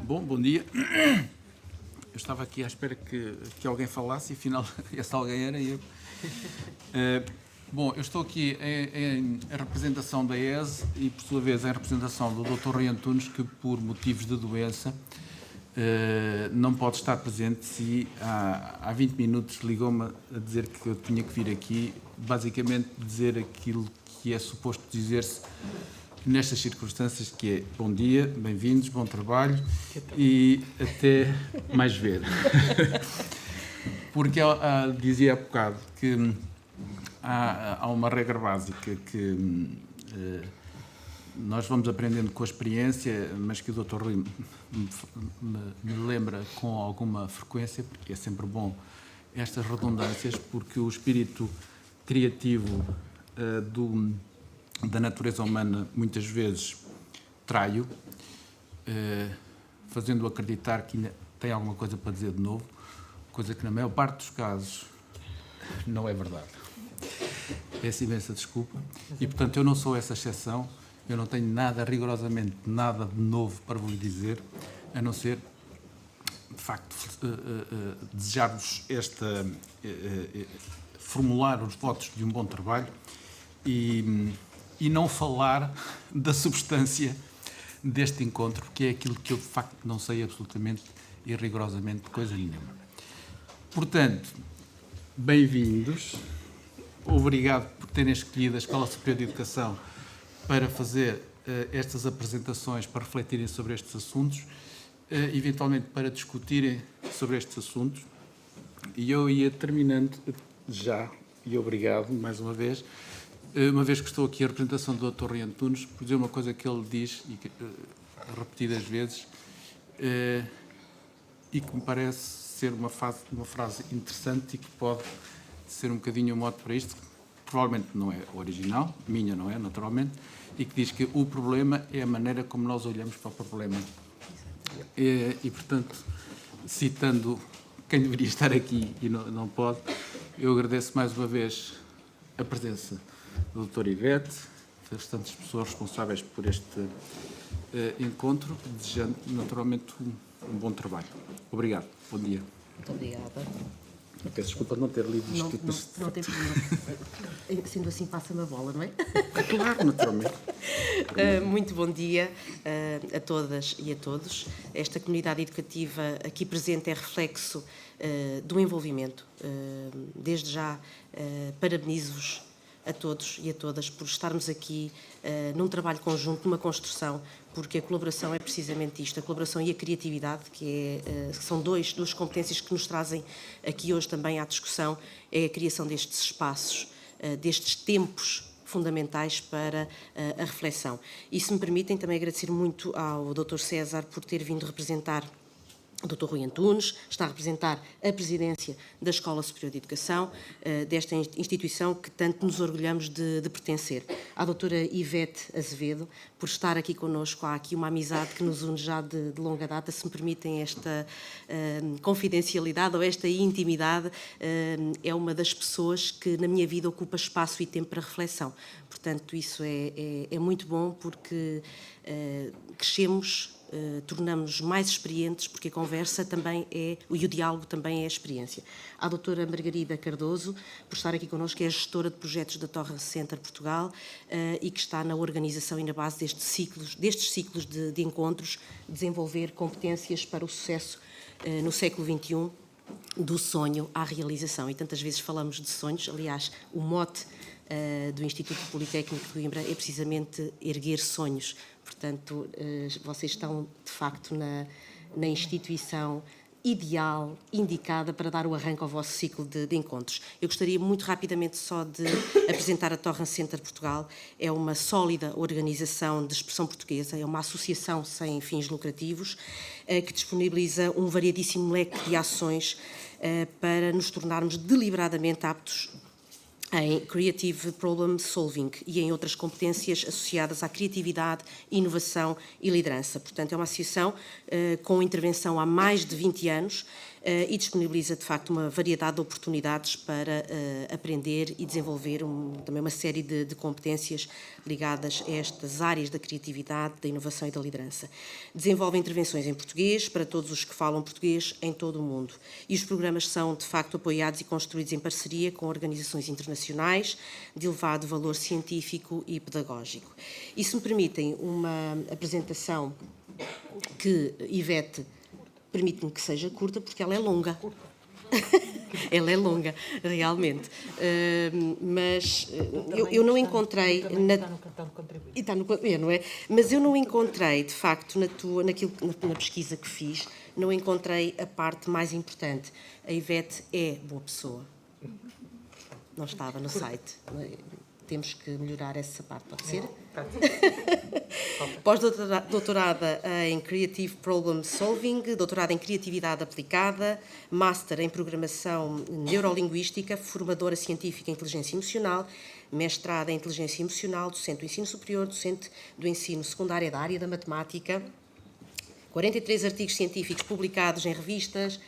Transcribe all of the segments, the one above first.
Bom dia. Eu estava aqui à espera que alguém falasse e, afinal, esse alguém era eu. Eu estou aqui em representação da ESE e, por sua vez, em representação do Dr. Rui Antunes, que, por motivos de doença, não pode estar presente e há 20 minutos ligou-me a dizer que eu tinha que vir aqui, basicamente dizer aquilo que é suposto dizer-se nestas circunstâncias, que é bom dia, bem-vindos, bom trabalho e até mais ver. Porque dizia há bocado que há uma regra básica que nós vamos aprendendo com a experiência, mas que o Dr. Rui me lembra com alguma frequência, porque é sempre bom estas redundâncias, porque o espírito criativo da natureza humana muitas vezes trai-o, fazendo-o acreditar que ainda tem alguma coisa para dizer de novo, coisa que na maior parte dos casos não é verdade. Peço imensa desculpa e, portanto, eu não sou essa exceção, eu não tenho rigorosamente nada de novo para vos dizer, a não ser, de facto, desejar-vos formular os votos de um bom trabalho e não falar da substância deste encontro, que é aquilo que eu, de facto, não sei absolutamente e rigorosamente coisa nenhuma. Portanto, bem-vindos. Obrigado por terem escolhido a Escola Superior de Educação para fazer estas apresentações, para refletirem sobre estes assuntos, eventualmente para discutirem sobre estes assuntos. E eu ia terminando já, e obrigado mais uma vez que estou aqui a representação do Dr. Rui Antunes, por dizer uma coisa que ele diz repetidas vezes e que me parece ser uma frase interessante e que pode ser um bocadinho um mote para isto, que provavelmente não é original, minha não é, naturalmente, e que diz que o problema é a maneira como nós olhamos para o problema. E portanto, citando quem deveria estar aqui e não pode, eu agradeço mais uma vez a presença do Dr. Ivete, das restantes pessoas responsáveis por este encontro, desejando naturalmente um bom trabalho. Obrigado. Bom dia. Muito obrigada. Eu peço desculpa de não ter lido isto. Não tem problema. Sendo assim, passa-me a bola, não é? Claro, naturalmente. Muito bom dia a todas e a todos. Esta comunidade educativa aqui presente é reflexo do envolvimento. Desde já, parabenizo-vos a todos e a todas por estarmos aqui num trabalho conjunto, numa construção, porque a colaboração é precisamente isto, a colaboração e a criatividade, que são duas competências que nos trazem aqui hoje também à discussão, é a criação destes espaços, destes tempos fundamentais para a reflexão. E se me permitem também agradecer muito ao Dr. César por ter vindo representar o Dr. Rui Antunes, está a representar a presidência da Escola Superior de Educação, desta instituição que tanto nos orgulhamos de pertencer. À doutora Ivete Azevedo, por estar aqui connosco, há aqui uma amizade que nos une já de longa data, se me permitem esta confidencialidade ou esta intimidade, é uma das pessoas que na minha vida ocupa espaço e tempo para reflexão. Portanto, isso é muito bom porque crescemos, tornamos-nos mais experientes, porque a conversa também e o diálogo também é a experiência. À doutora Margarida Cardoso, por estar aqui connosco, que é a gestora de projetos da Torrance Center Portugal e que está na organização e na base destes ciclos de encontros, desenvolver competências para o sucesso no século XXI, do sonho à realização. E tantas vezes falamos de sonhos, aliás, o mote do Instituto Politécnico de Coimbra é precisamente erguer sonhos. Portanto, vocês estão, de facto, na instituição ideal, indicada para dar o arranque ao vosso ciclo de encontros. Eu gostaria muito rapidamente só de apresentar a Torrance Center Portugal. É uma sólida organização de expressão portuguesa, é uma associação sem fins lucrativos que disponibiliza um variadíssimo leque de ações para nos tornarmos deliberadamente aptos em Creative Problem Solving e em outras competências associadas à criatividade, inovação e liderança. Portanto, é uma associação com intervenção há mais de 20 anos e disponibiliza, de facto, uma variedade de oportunidades para aprender e desenvolver também uma série de competências ligadas a estas áreas da criatividade, da inovação e da liderança. Desenvolve intervenções em português para todos os que falam português em todo o mundo. E os programas são, de facto, apoiados e construídos em parceria com organizações internacionais de elevado valor científico e pedagógico. E se me permitem uma apresentação que, Ivete, permite-me que seja curta, porque ela é longa. Ela é longa, realmente. Mas eu não encontrei... Está no cartão de contribuinte. Está no, não é? Mas eu não encontrei, de facto, na pesquisa que fiz, não encontrei a parte mais importante. A Ivete é boa pessoa. Não estava no site. Temos que melhorar essa parte, pode ser? Pós-doutorada em Creative Problem Solving, doutorada em Criatividade Aplicada, Master em Programação Neurolinguística, formadora científica em Inteligência Emocional, mestrada em Inteligência Emocional, docente do ensino superior, docente do ensino secundário da área da matemática, 43 artigos científicos publicados em revistas,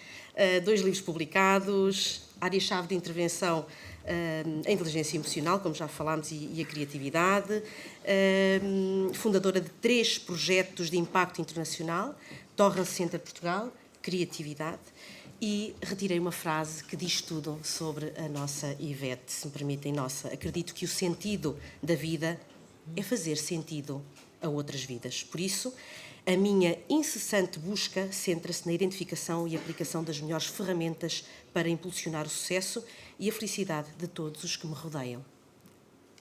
2 livros publicados, área-chave de intervenção a inteligência emocional, como já falámos, e a criatividade, fundadora de 3 projetos de impacto internacional, Torrance Center Portugal, criatividade, e retirei uma frase que diz tudo sobre a nossa Ivete, se me permitem, nossa. Acredito que o sentido da vida é fazer sentido a outras vidas. Por isso, a minha incessante busca centra-se na identificação e aplicação das melhores ferramentas para impulsionar o sucesso e a felicidade de todos os que me rodeiam.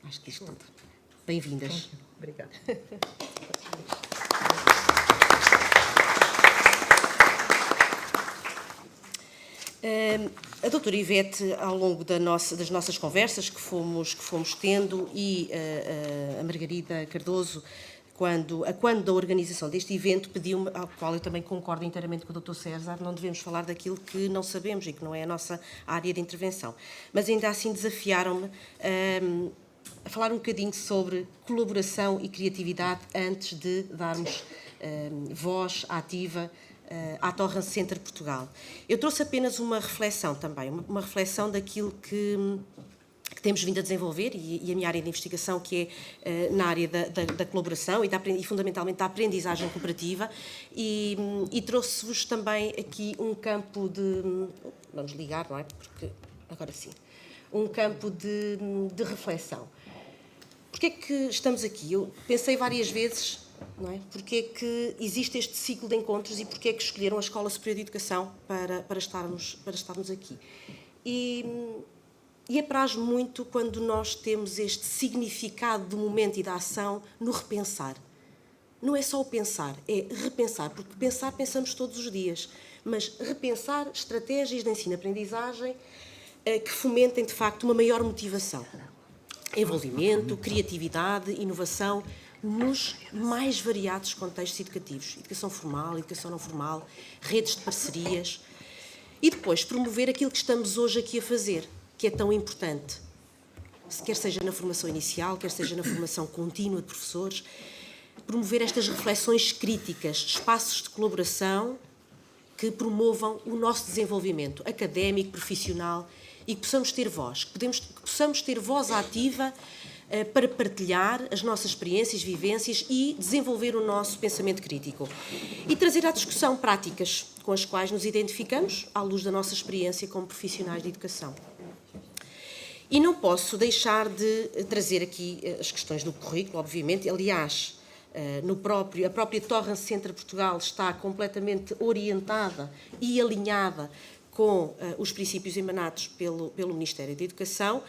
Acho que isto tudo. Bem-vindas. Obrigada. A doutora Ivete, ao longo das nossas conversas que fomos tendo, e a Margarida Cardoso, quando da organização deste evento, pediu-me, ao qual eu também concordo inteiramente com o Dr. César, não devemos falar daquilo que não sabemos e que não é a nossa área de intervenção. Mas ainda assim desafiaram-me a falar um bocadinho sobre colaboração e criatividade antes de darmos voz ativa à Torrance Center Portugal. Eu trouxe apenas uma reflexão também, uma reflexão daquilo que temos vindo a desenvolver e a minha área de investigação, que é na área da colaboração e fundamentalmente da aprendizagem cooperativa, e trouxe-vos também aqui um campo de... Vamos ligar, não é? Porque agora sim. Um campo de reflexão. Porquê é que estamos aqui? Eu pensei várias vezes, não é? Porquê é que existe este ciclo de encontros e porquê é que escolheram a Escola Superior de Educação para estarmos aqui. E apraz muito quando nós temos este significado do momento e da ação no repensar. Não é só o pensar, é repensar, porque pensamos todos os dias, mas repensar estratégias de ensino-aprendizagem que fomentem, de facto, uma maior motivação, envolvimento, criatividade, inovação, nos mais variados contextos educativos. Educação formal, educação não formal, redes de parcerias. E depois promover aquilo que estamos hoje aqui a fazer, que é tão importante, quer seja na formação inicial, quer seja na formação contínua de professores, promover estas reflexões críticas, espaços de colaboração que promovam o nosso desenvolvimento académico, profissional, e que possamos ter voz, que possamos ter voz ativa para partilhar as nossas experiências, vivências e desenvolver o nosso pensamento crítico. E trazer à discussão práticas com as quais nos identificamos à luz da nossa experiência como profissionais de educação. E não posso deixar de trazer aqui as questões do currículo, obviamente. Aliás, a própria Torrance Center Portugal está completamente orientada e alinhada com os princípios emanados pelo Ministério da Educação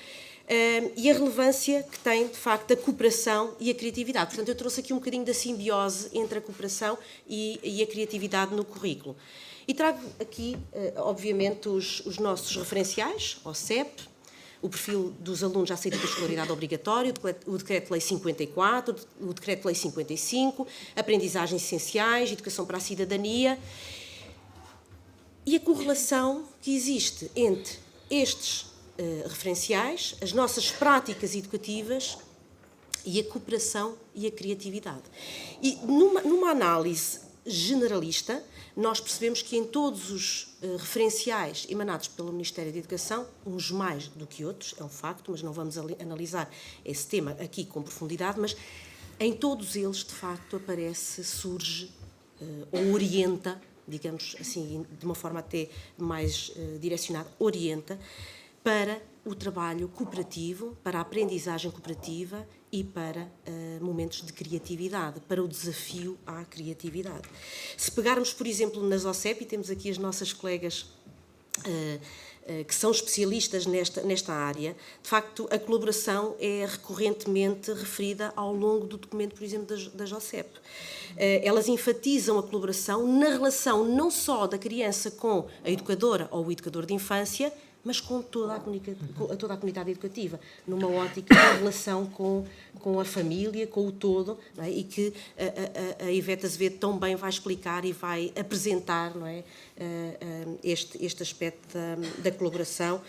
e a relevância que tem, de facto, a cooperação e a criatividade. Portanto, eu trouxe aqui um bocadinho da simbiose entre a cooperação e a criatividade no currículo. E trago aqui, obviamente, os nossos referenciais, o CEP, o perfil dos alunos à saída da escolaridade obrigatória, o Decreto-Lei 54, o Decreto-Lei 55, aprendizagens essenciais, educação para a cidadania, e a correlação que existe entre estes referenciais, as nossas práticas educativas e a cooperação e a criatividade. E numa análise generalista, nós percebemos que em todos os referenciais emanados pelo Ministério da Educação, uns mais do que outros, é um facto, mas não vamos analisar esse tema aqui com profundidade, mas em todos eles, de facto, aparece, surge ou orienta, digamos assim, de uma forma até mais direcionada, orienta para o trabalho cooperativo, para a aprendizagem cooperativa e para momentos de criatividade, para o desafio à criatividade. Se pegarmos, por exemplo, nas OCEP, e temos aqui as nossas colegas que são especialistas nesta área, de facto, a colaboração é recorrentemente referida ao longo do documento, por exemplo, das OCEP. Elas enfatizam a colaboração na relação não só da criança com a educadora ou o educador de infância, mas com toda a comunidade educativa, numa ótica da relação com a família, com o todo, não é? E que a Ivete Azevedo tão bem vai explicar e vai apresentar, não é? Este aspecto da colaboração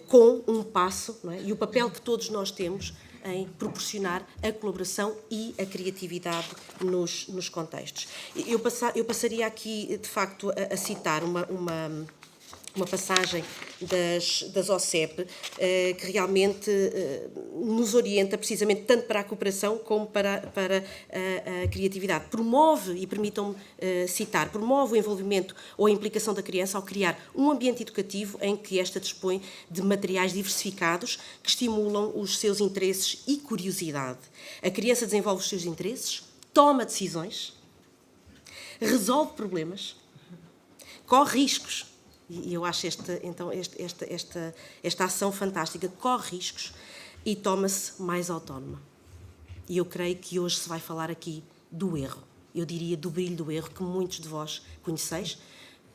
com um passo, não é? E o papel que todos nós temos em proporcionar a colaboração e a criatividade nos contextos. Eu passaria aqui, de facto, a citar uma passagem das OCEP que realmente nos orienta precisamente tanto para a cooperação como para a criatividade. Promove, e permitam-me citar, promove o envolvimento ou a implicação da criança ao criar um ambiente educativo em que esta dispõe de materiais diversificados que estimulam os seus interesses e curiosidade. A criança desenvolve os seus interesses, toma decisões, resolve problemas, corre riscos. E eu acho esta ação fantástica, corre riscos e toma-se mais autónoma. E eu creio que hoje se vai falar aqui do erro. Eu diria do brilho do erro, que muitos de vós conheceis,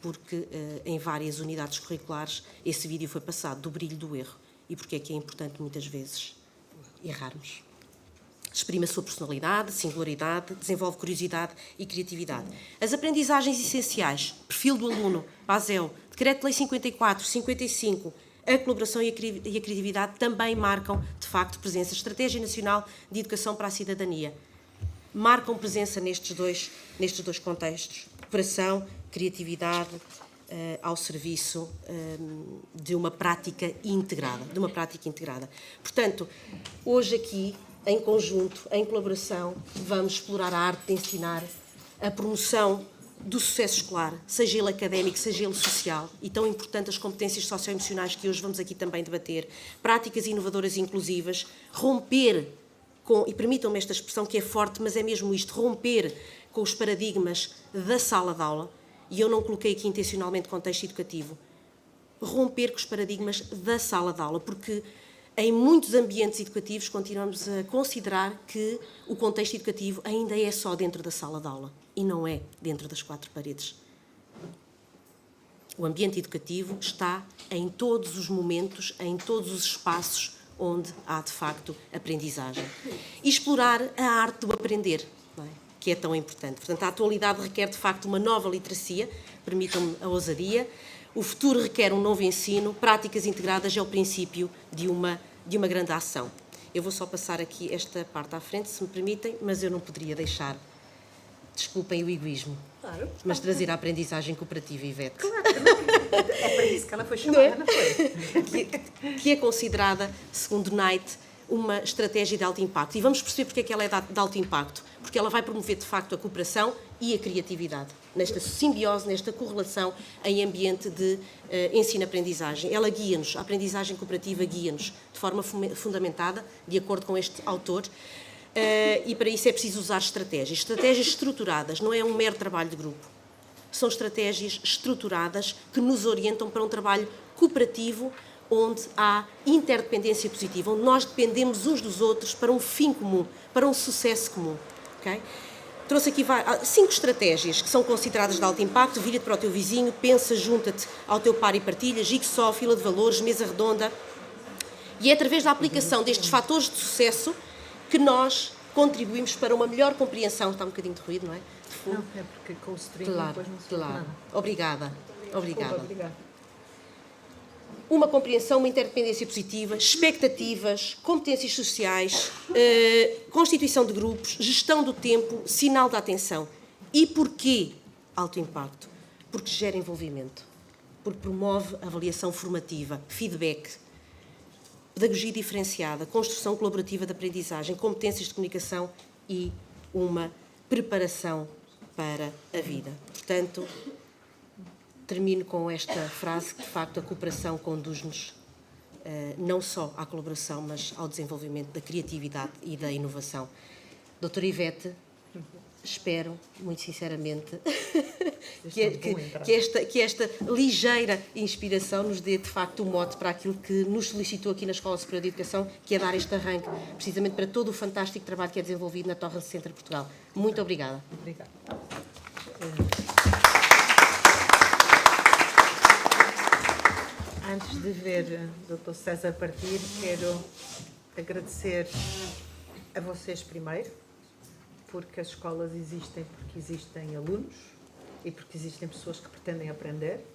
porque em várias unidades curriculares esse vídeo foi passado, do brilho do erro. E porque é que é importante muitas vezes errarmos. Exprime a sua personalidade, singularidade, desenvolve curiosidade e criatividade. As aprendizagens essenciais, perfil do aluno, BASEL, Decreto-Lei 54, 55, a colaboração e a criatividade também marcam, de facto, presença. Estratégia Nacional de Educação para a Cidadania. Marcam presença nestes dois contextos. Cooperação, criatividade, ao serviço de uma prática integrada. Portanto, hoje aqui, em conjunto, em colaboração, vamos explorar a arte de ensinar, a promoção do sucesso escolar, seja ele académico, seja ele social, e tão importante as competências socioemocionais que hoje vamos aqui também debater, práticas inovadoras e inclusivas, romper com, e permitam-me esta expressão que é forte, mas é mesmo isto, romper com os paradigmas da sala de aula, e eu não coloquei aqui intencionalmente contexto educativo, romper com os paradigmas da sala de aula, porque em muitos ambientes educativos continuamos a considerar que o contexto educativo ainda é só dentro da sala de aula e não é dentro das quatro paredes. O ambiente educativo está em todos os momentos, em todos os espaços onde há, de facto, aprendizagem. E explorar a arte do aprender, não é? Que é tão importante. Portanto, a atualidade requer, de facto, uma nova literacia, permitam-me a ousadia. O futuro requer um novo ensino, práticas integradas é o princípio de uma grande ação. Eu vou só passar aqui esta parte à frente, se me permitem, mas eu não poderia deixar, desculpem o egoísmo, claro, mas trazer a aprendizagem cooperativa, Ivete. Claro, é para isso que ela foi chamada, não foi? Que é considerada, segundo Knight, uma estratégia de alto impacto. E vamos perceber porque é que ela é de alto impacto. Porque ela vai promover, de facto, a cooperação e a criatividade, nesta simbiose, nesta correlação em ambiente de ensino-aprendizagem. Ela guia-nos, a aprendizagem cooperativa guia-nos de forma fundamentada, de acordo com este autor, e para isso é preciso usar estratégias. Estratégias estruturadas, não é um mero trabalho de grupo. São estratégias estruturadas que nos orientam para um trabalho cooperativo, onde há interdependência positiva, onde nós dependemos uns dos outros para um fim comum, para um sucesso comum. Okay? Trouxe aqui 5 estratégias que são consideradas de alto impacto: vira-te para o teu vizinho, pensa, junta-te ao teu par e partilha, jigsaw, fila de valores, mesa redonda. E é através da aplicação destes fatores de sucesso que nós contribuímos para uma melhor compreensão. Está um bocadinho de ruído, não é? De fundo. Não, é porque com o streaming Claro, depois não se claro. nada. Obrigada. Obrigada. uma compreensão, uma interdependência positiva, expectativas, competências sociais, constituição de grupos, gestão do tempo, sinal de atenção. E porquê alto impacto? Porque gera envolvimento, porque promove avaliação formativa, feedback, pedagogia diferenciada, construção colaborativa de aprendizagem, competências de comunicação e uma preparação para a vida. Portanto, termino com esta frase que, de facto, a cooperação conduz-nos não só à colaboração, mas ao desenvolvimento da criatividade e da inovação. Doutora Ivete, espero, muito sinceramente, que esta ligeira inspiração nos dê, de facto, o mote para aquilo que nos solicitou aqui na Escola Superior de Educação, que é dar este arranque, precisamente para todo o fantástico trabalho que é desenvolvido na Torre Center Portugal. Muito obrigada. Obrigada. Antes de ver o Dr. César partir, quero agradecer a vocês primeiro, porque as escolas existem porque existem alunos e porque existem pessoas que pretendem aprender,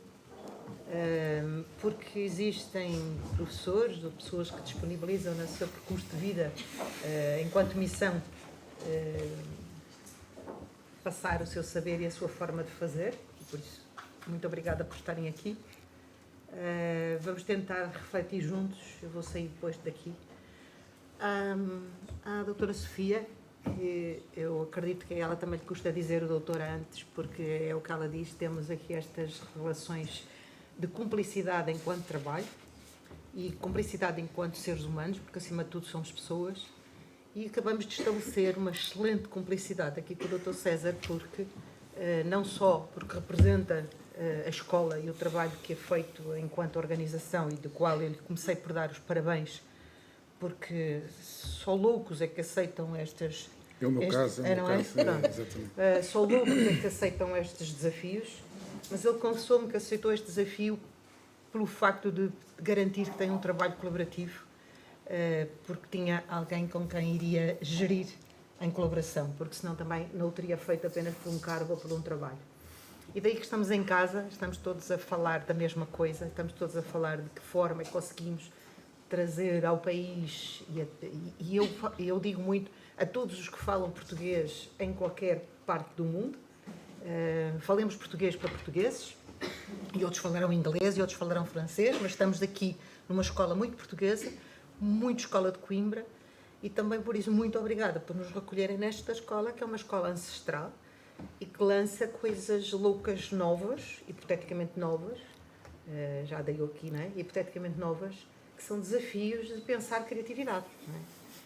porque existem professores ou pessoas que disponibilizam no seu percurso de vida, enquanto missão, passar o seu saber e a sua forma de fazer. Por isso, muito obrigada por estarem aqui. Vamos tentar refletir juntos. Eu vou sair depois daqui. A doutora Sofia, que eu acredito que ela também lhe custa dizer o doutora antes, porque é o que ela diz, temos aqui estas relações de cumplicidade enquanto trabalho e cumplicidade enquanto seres humanos, porque acima de tudo somos pessoas, e acabamos de estabelecer uma excelente cumplicidade aqui com o Dr. César, porque não só porque representa a escola e o trabalho que é feito enquanto organização e do qual eu lhe comecei por dar os parabéns, porque só loucos é que aceitam estas... É o meu caso, exatamente. Só loucos é que aceitam estes desafios, mas ele confessou-me que aceitou este desafio pelo facto de garantir que tem um trabalho colaborativo, porque tinha alguém com quem iria gerir em colaboração, porque senão também não o teria feito apenas por um cargo ou por um trabalho. E daí que estamos em casa, estamos todos a falar da mesma coisa, estamos todos a falar de que forma é que conseguimos trazer ao país, e eu digo muito a todos os que falam português em qualquer parte do mundo, falemos português para portugueses, e outros falarão inglês e outros falarão francês, mas estamos aqui numa escola muito portuguesa, muito escola de Coimbra, e também por isso muito obrigada por nos recolherem nesta escola, que é uma escola ancestral, e que lança coisas loucas novas, hipoteticamente novas, já dei aqui, não é? Hipoteticamente novas, que são desafios de pensar criatividade. Não é?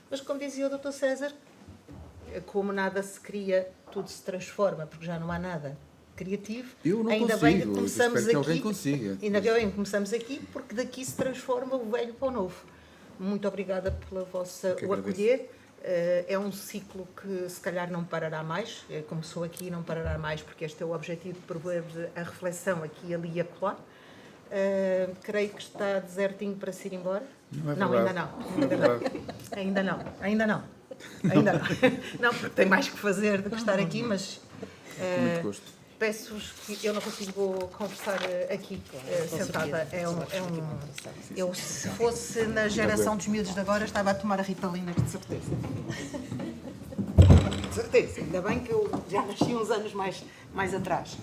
Mas, como dizia o Dr. César, como nada se cria, tudo se transforma, porque já não há nada criativo. Eu não ainda consigo, bem que começamos espero que aqui, alguém consiga. ainda bem que começamos aqui, porque daqui se transforma o velho para o novo. Muito obrigada pela vossa o acolher. É um ciclo que se calhar não parará mais, começou aqui e não parará mais, porque este é o objetivo de promover a reflexão aqui, ali e acolá. Creio que está desertinho para se ir embora. Não, ainda não. Ainda não. Não, porque tem mais que fazer do que estar aqui, mas muito gosto. Peço-vos que eu não consigo conversar aqui sentada. Eu, se fosse na geração dos miúdos de agora, estava a tomar a Ritalina, de certeza. De certeza. Ainda bem que eu já nasci uns anos mais atrás.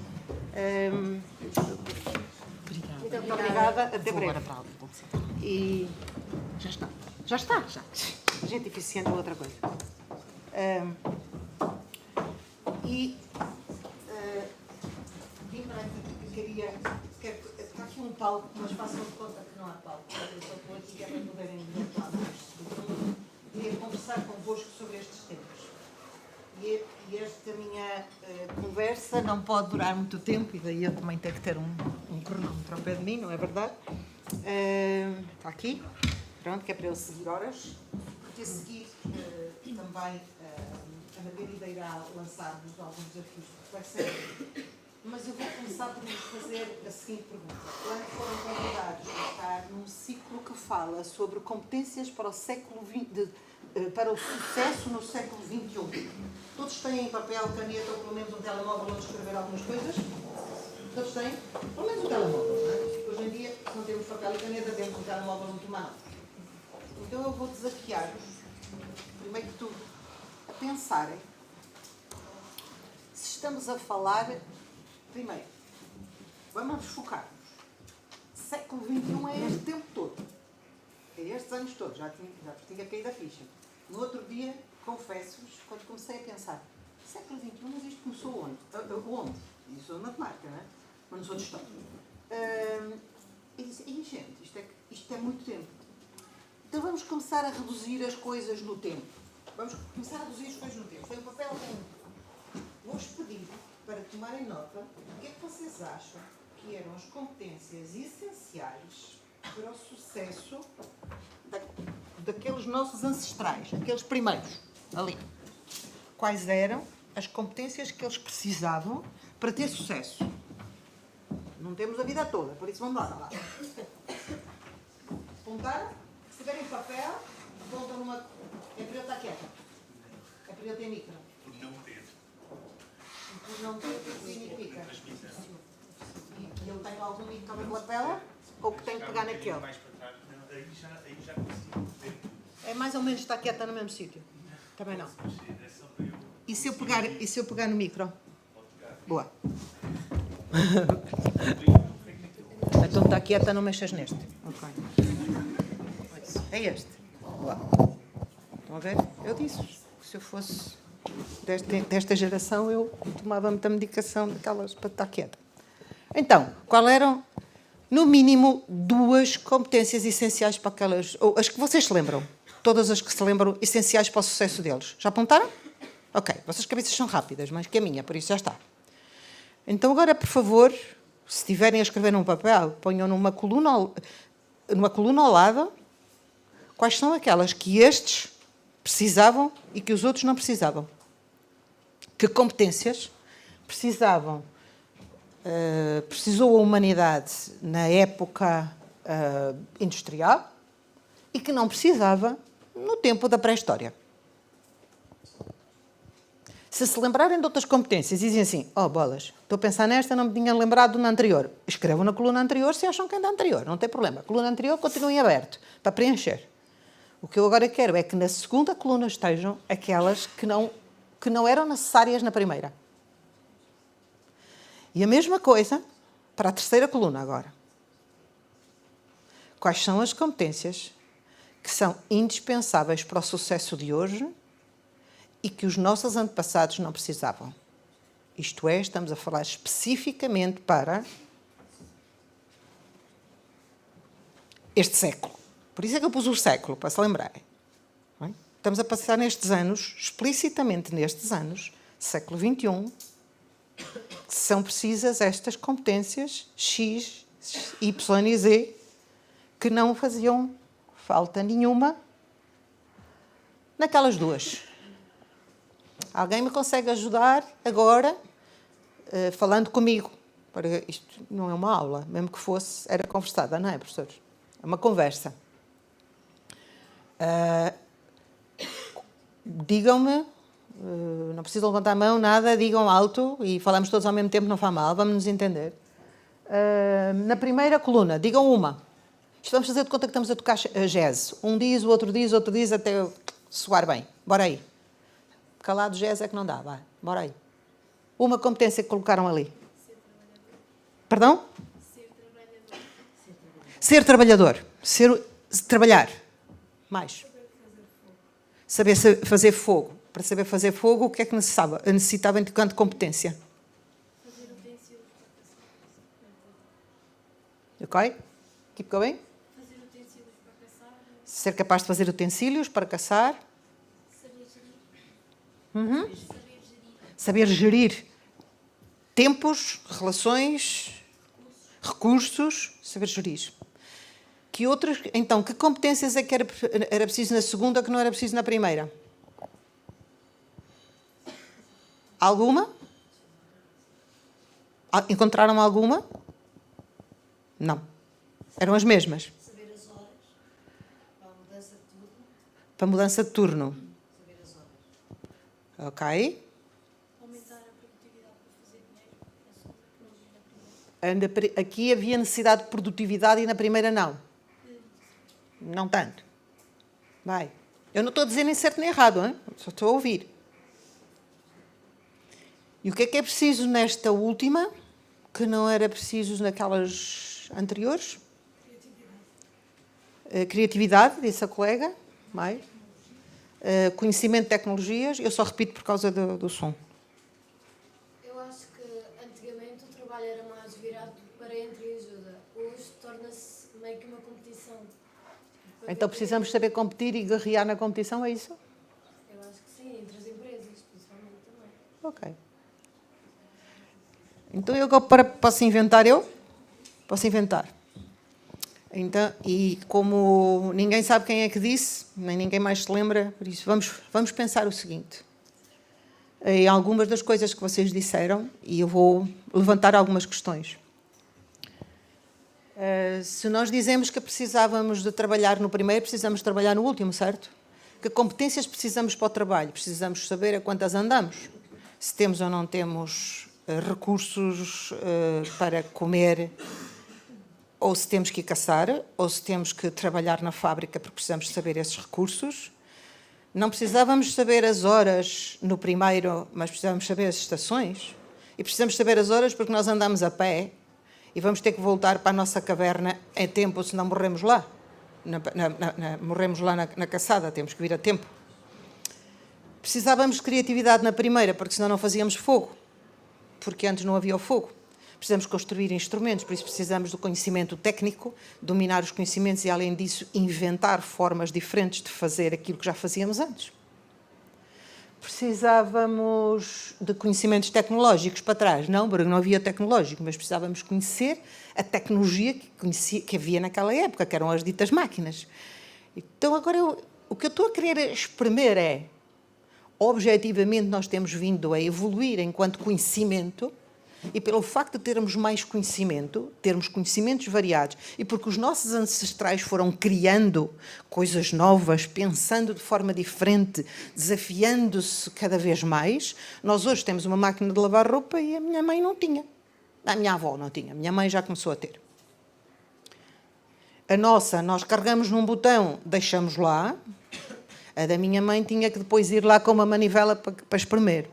Muito obrigada. Até breve. E já está. Gente eficiente é outra coisa. Vim para aqui que está aqui um palco, mas façam de conta que não há palco. Eu só estou aqui para poderem ver. Queria conversar convosco sobre estes temas. E esta minha conversa não pode durar muito tempo, e daí eu também tenho que ter um cronómetro ao pé de mim, não é verdade? Está aqui, pronto, que é para eu seguir horas. Porque a seguir também a Margarida irá lançar-nos alguns desafios de reflexão. Mas eu vou começar por vos fazer a seguinte pergunta. Quando foram convidados a estar num ciclo que fala sobre competências para o século XX, para o sucesso no século XXI. Todos têm papel, caneta ou pelo menos um telemóvel onde escrever algumas coisas? Todos têm? Pelo menos um telemóvel, não é? Hoje em dia, se não temos papel e caneta, temos um telemóvel onde tomar nota. Então eu vou desafiar-vos, primeiro que tudo, a pensarem se estamos a falar, primeiro, vamos focar-nos. Século XXI é este tempo todo. É estes anos todos. Já tinha caído a ficha. No outro dia, confesso-vos, quando comecei a pensar, século XXI, mas isto começou onde? Onde? Isso é matemática, não é? Mas não sou de história. E disse, gente, isto é muito tempo. Então vamos começar a reduzir as coisas no tempo. Vamos começar a reduzir as coisas no tempo. Foi um papel tempo. Vou-vos pedir para tomarem nota do que é que vocês acham que eram as competências essenciais para o sucesso daqueles nossos ancestrais, aqueles primeiros, ali. Quais eram as competências que eles precisavam para ter sucesso? Não temos a vida toda, por isso vamos lá. Apontaram? Se tiverem papel, apontam numa... É para eu estar quieta. É para eu ter micro. Não ter. Não ter, o que significa? E eu tenho algum micro na lapela? Ou que tenho que pegar naquele? É mais ou menos estar quieta no mesmo sítio? Também não. E se eu pegar no micro? Boa. Então está quieta, não mexas neste. Ok. É este. Boa. Estão a ver? Eu disse que se eu fosse desta geração, eu tomava muita medicação daquelas para estar quieta. Então, qual eram, no mínimo, 2 competências essenciais para aquelas... Ou as que vocês se lembram. Todas as que se lembram, essenciais para o sucesso deles. Já apontaram? Ok. Vossas cabeças são rápidas, mais que a minha, por isso já está. Então, agora, por favor, se estiverem a escrever num papel, ponham numa coluna ao lado quais são aquelas que estes precisavam e que os outros não precisavam. Que competências precisou a humanidade na época industrial e que não precisava no tempo da pré-história. Se lembrarem de outras competências e dizem assim, bolas, estou a pensar nesta, não me tinha lembrado na anterior. Escrevam na coluna anterior se acham que é da anterior, não tem problema. A coluna anterior continua em aberto, para preencher. O que eu agora quero é que na segunda coluna estejam aquelas que não eram necessárias na primeira. E a mesma coisa para a terceira coluna agora. Quais são as competências que são indispensáveis para o sucesso de hoje e que os nossos antepassados não precisavam? Isto é, estamos a falar especificamente para este século. Por isso é que eu pus o século, para se lembrarem. Estamos a passar nestes anos, explicitamente nestes anos, século XXI, são precisas estas competências X, Y e Z que não faziam falta nenhuma naquelas 2. Alguém me consegue ajudar agora falando comigo? Isto não é uma aula, mesmo que fosse, era conversada, não é, professores? É uma conversa. Digam-me, não precisam levantar a mão, nada, digam alto e falamos todos ao mesmo tempo, não faz mal, vamos nos entender. Na primeira coluna, digam uma. Isto vamos fazer de conta que estamos a tocar jazz. Um diz, o outro diz, até soar bem. Bora aí. Calado jazz é que não dá, vai. Bora aí. Uma competência que colocaram ali. Perdão? Ser trabalhador. Trabalhar. Mais. Saber fazer fogo. Para saber fazer fogo, o que é que necessitava enquanto competência? Fazer utensílios para caçar. Ok? Keep going. Fazer utensílios para caçar. Ser capaz de fazer utensílios para caçar. Saber gerir. Saber gerir tempos, relações, recursos. Saber gerir. Que outras, então, que competências é que era preciso na segunda que não era preciso na primeira? Alguma? Encontraram alguma? Não. Eram as mesmas. Saber as horas. Para a mudança de tudo. Para mudança de turno. Ok. Aumentar a produtividade para fazer dinheiro. É só na primeira. Aqui havia necessidade de produtividade e na primeira não. Não tanto. Vai. Eu não estou a dizer nem certo nem errado, hein? Só estou a ouvir. E o que é preciso nesta última, que não era preciso naquelas anteriores? Criatividade, disse a colega. Mais. Conhecimento de tecnologias. Eu só repito por causa do som. Eu acho que antigamente o trabalho era mais virado para entreajuda. Hoje torna-se meio que uma competição. Então precisamos saber competir e guerrear na competição, é isso? Eu acho que sim, entre as empresas, principalmente também. Ok. Então eu agora posso inventar eu? Posso inventar. Então, e como ninguém sabe quem é que disse, nem ninguém mais se lembra, por isso vamos pensar o seguinte. Em algumas das coisas que vocês disseram, e eu vou levantar algumas questões. Se nós dizemos que precisávamos de trabalhar no primeiro, precisamos trabalhar no último, certo? Que competências precisamos para o trabalho? Precisamos saber a quantas andamos. Se temos ou não temos recursos para comer, ou se temos que ir caçar, ou se temos que trabalhar na fábrica porque precisamos saber esses recursos. Não precisávamos saber as horas no primeiro, mas precisávamos saber as estações. E precisamos saber as horas porque nós andamos a pé e vamos ter que voltar para a nossa caverna em tempo, senão morremos lá. Morremos lá na caçada, temos que vir a tempo. Precisávamos de criatividade na primeira, porque senão não fazíamos fogo, porque antes não havia o fogo. Precisamos construir instrumentos, por isso precisamos do conhecimento técnico, dominar os conhecimentos e, além disso, inventar formas diferentes de fazer aquilo que já fazíamos antes. Precisávamos de conhecimentos tecnológicos para trás. Não, porque não havia tecnológico, mas precisávamos conhecer a tecnologia que havia naquela época, que eram as ditas máquinas. Então, agora, o que eu estou a querer exprimir é, objetivamente, nós temos vindo a evoluir enquanto conhecimento, e pelo facto de termos mais conhecimento, termos conhecimentos variados, e porque os nossos ancestrais foram criando coisas novas, pensando de forma diferente, desafiando-se cada vez mais, nós hoje temos uma máquina de lavar roupa e a minha mãe não tinha. A minha avó não tinha, a minha mãe já começou a ter. A nossa, nós carregamos num botão, deixamos lá. A da minha mãe tinha que depois ir lá com uma manivela para espremer.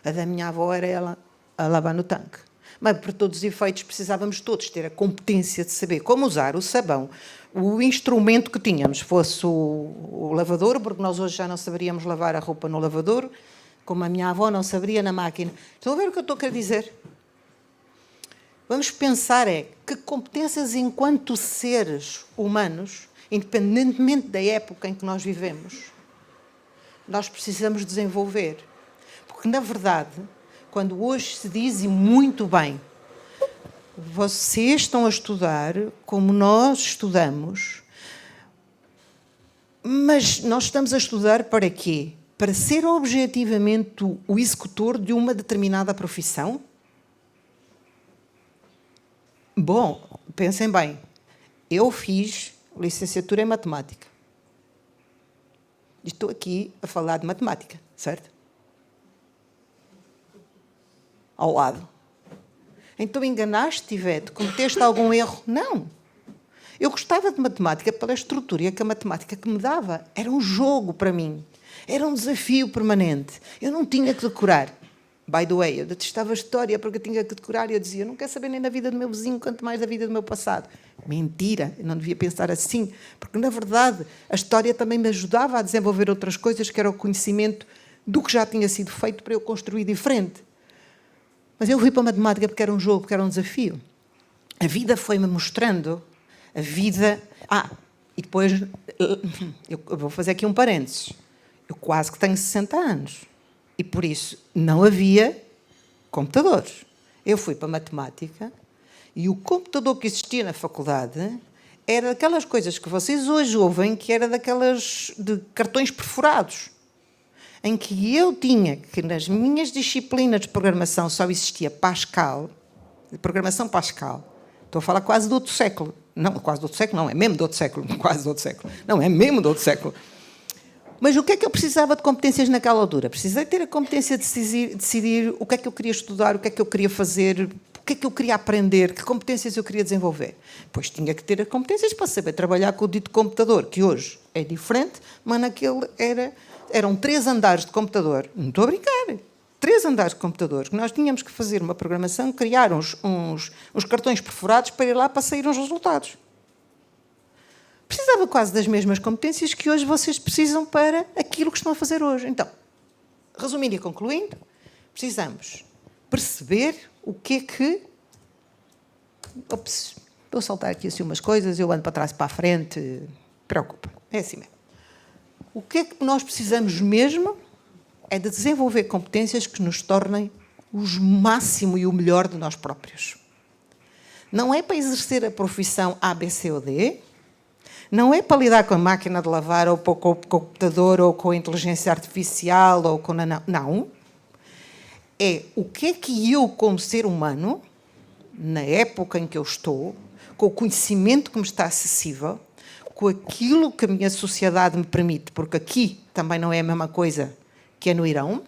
A da minha avó era ela a lavar no tanque. Mas, por todos os efeitos, precisávamos todos ter a competência de saber como usar o sabão, o instrumento que tínhamos, fosse o lavador, porque nós hoje já não saberíamos lavar a roupa no lavador, como a minha avó não saberia na máquina. Estão a ver o que eu estou a querer dizer? Vamos pensar que competências enquanto seres humanos, independentemente da época em que nós vivemos, nós precisamos desenvolver. Porque, na verdade, quando hoje se diz, e muito bem, vocês estão a estudar como nós estudamos, mas nós estamos a estudar para quê? Para ser objetivamente o executor de uma determinada profissão? Bom, pensem bem, eu fiz licenciatura em matemática. Estou aqui a falar de matemática, certo? Ao lado. Então enganaste, Ivete? Cometeste algum erro? Não. Eu gostava de matemática pela estrutura que a matemática que me dava. Era um jogo para mim. Era um desafio permanente. Eu não tinha que decorar. By the way, eu detestava a história porque eu tinha que decorar e eu dizia, eu não quero saber nem da vida do meu vizinho, quanto mais da vida do meu passado. Mentira, eu não devia pensar assim, porque, na verdade, a história também me ajudava a desenvolver outras coisas, que era o conhecimento do que já tinha sido feito para eu construir diferente. Mas eu fui para a matemática porque era um jogo, porque era um desafio. A vida foi-me mostrando, a vida... e depois, eu vou fazer aqui um parênteses. Eu quase que tenho 60 anos. E, por isso, não havia computadores. Eu fui para a matemática e o computador que existia na faculdade era daquelas coisas que vocês hoje ouvem, que era daquelas de cartões perfurados, em que eu tinha que, nas minhas disciplinas de programação, só existia Pascal, de programação Pascal. Estou a falar quase do outro século. Não, quase do outro século, não, é mesmo do outro século. Quase do outro século. Não, é mesmo do outro século. Mas o que é que eu precisava de competências naquela altura? Precisei ter a competência de decidir o que é que eu queria estudar, o que é que eu queria fazer, o que é que eu queria aprender, que competências eu queria desenvolver. Pois tinha que ter as competências para saber trabalhar com o dito computador, que hoje é diferente, mas naquele eram 3 andares de computador. Não estou a brincar. 3 andares de computador, que nós tínhamos que fazer uma programação, criar uns cartões perfurados para ir lá para sair os resultados. Precisava quase das mesmas competências que hoje vocês precisam para aquilo que estão a fazer hoje. Então, resumindo e concluindo, precisamos perceber o que é que... Ops, vou saltar aqui assim umas coisas, eu ando para trás e para a frente, preocupa, é assim mesmo. O que é que nós precisamos mesmo é de desenvolver competências que nos tornem o máximo e o melhor de nós próprios. Não é para exercer a profissão A, B, C ou D, não é para lidar com a máquina de lavar, ou com o computador, ou com a inteligência artificial, ou com... Não. É o que é que eu, como ser humano, na época em que eu estou, com o conhecimento que me está acessível, com aquilo que a minha sociedade me permite, porque aqui também não é a mesma coisa que é no Irão,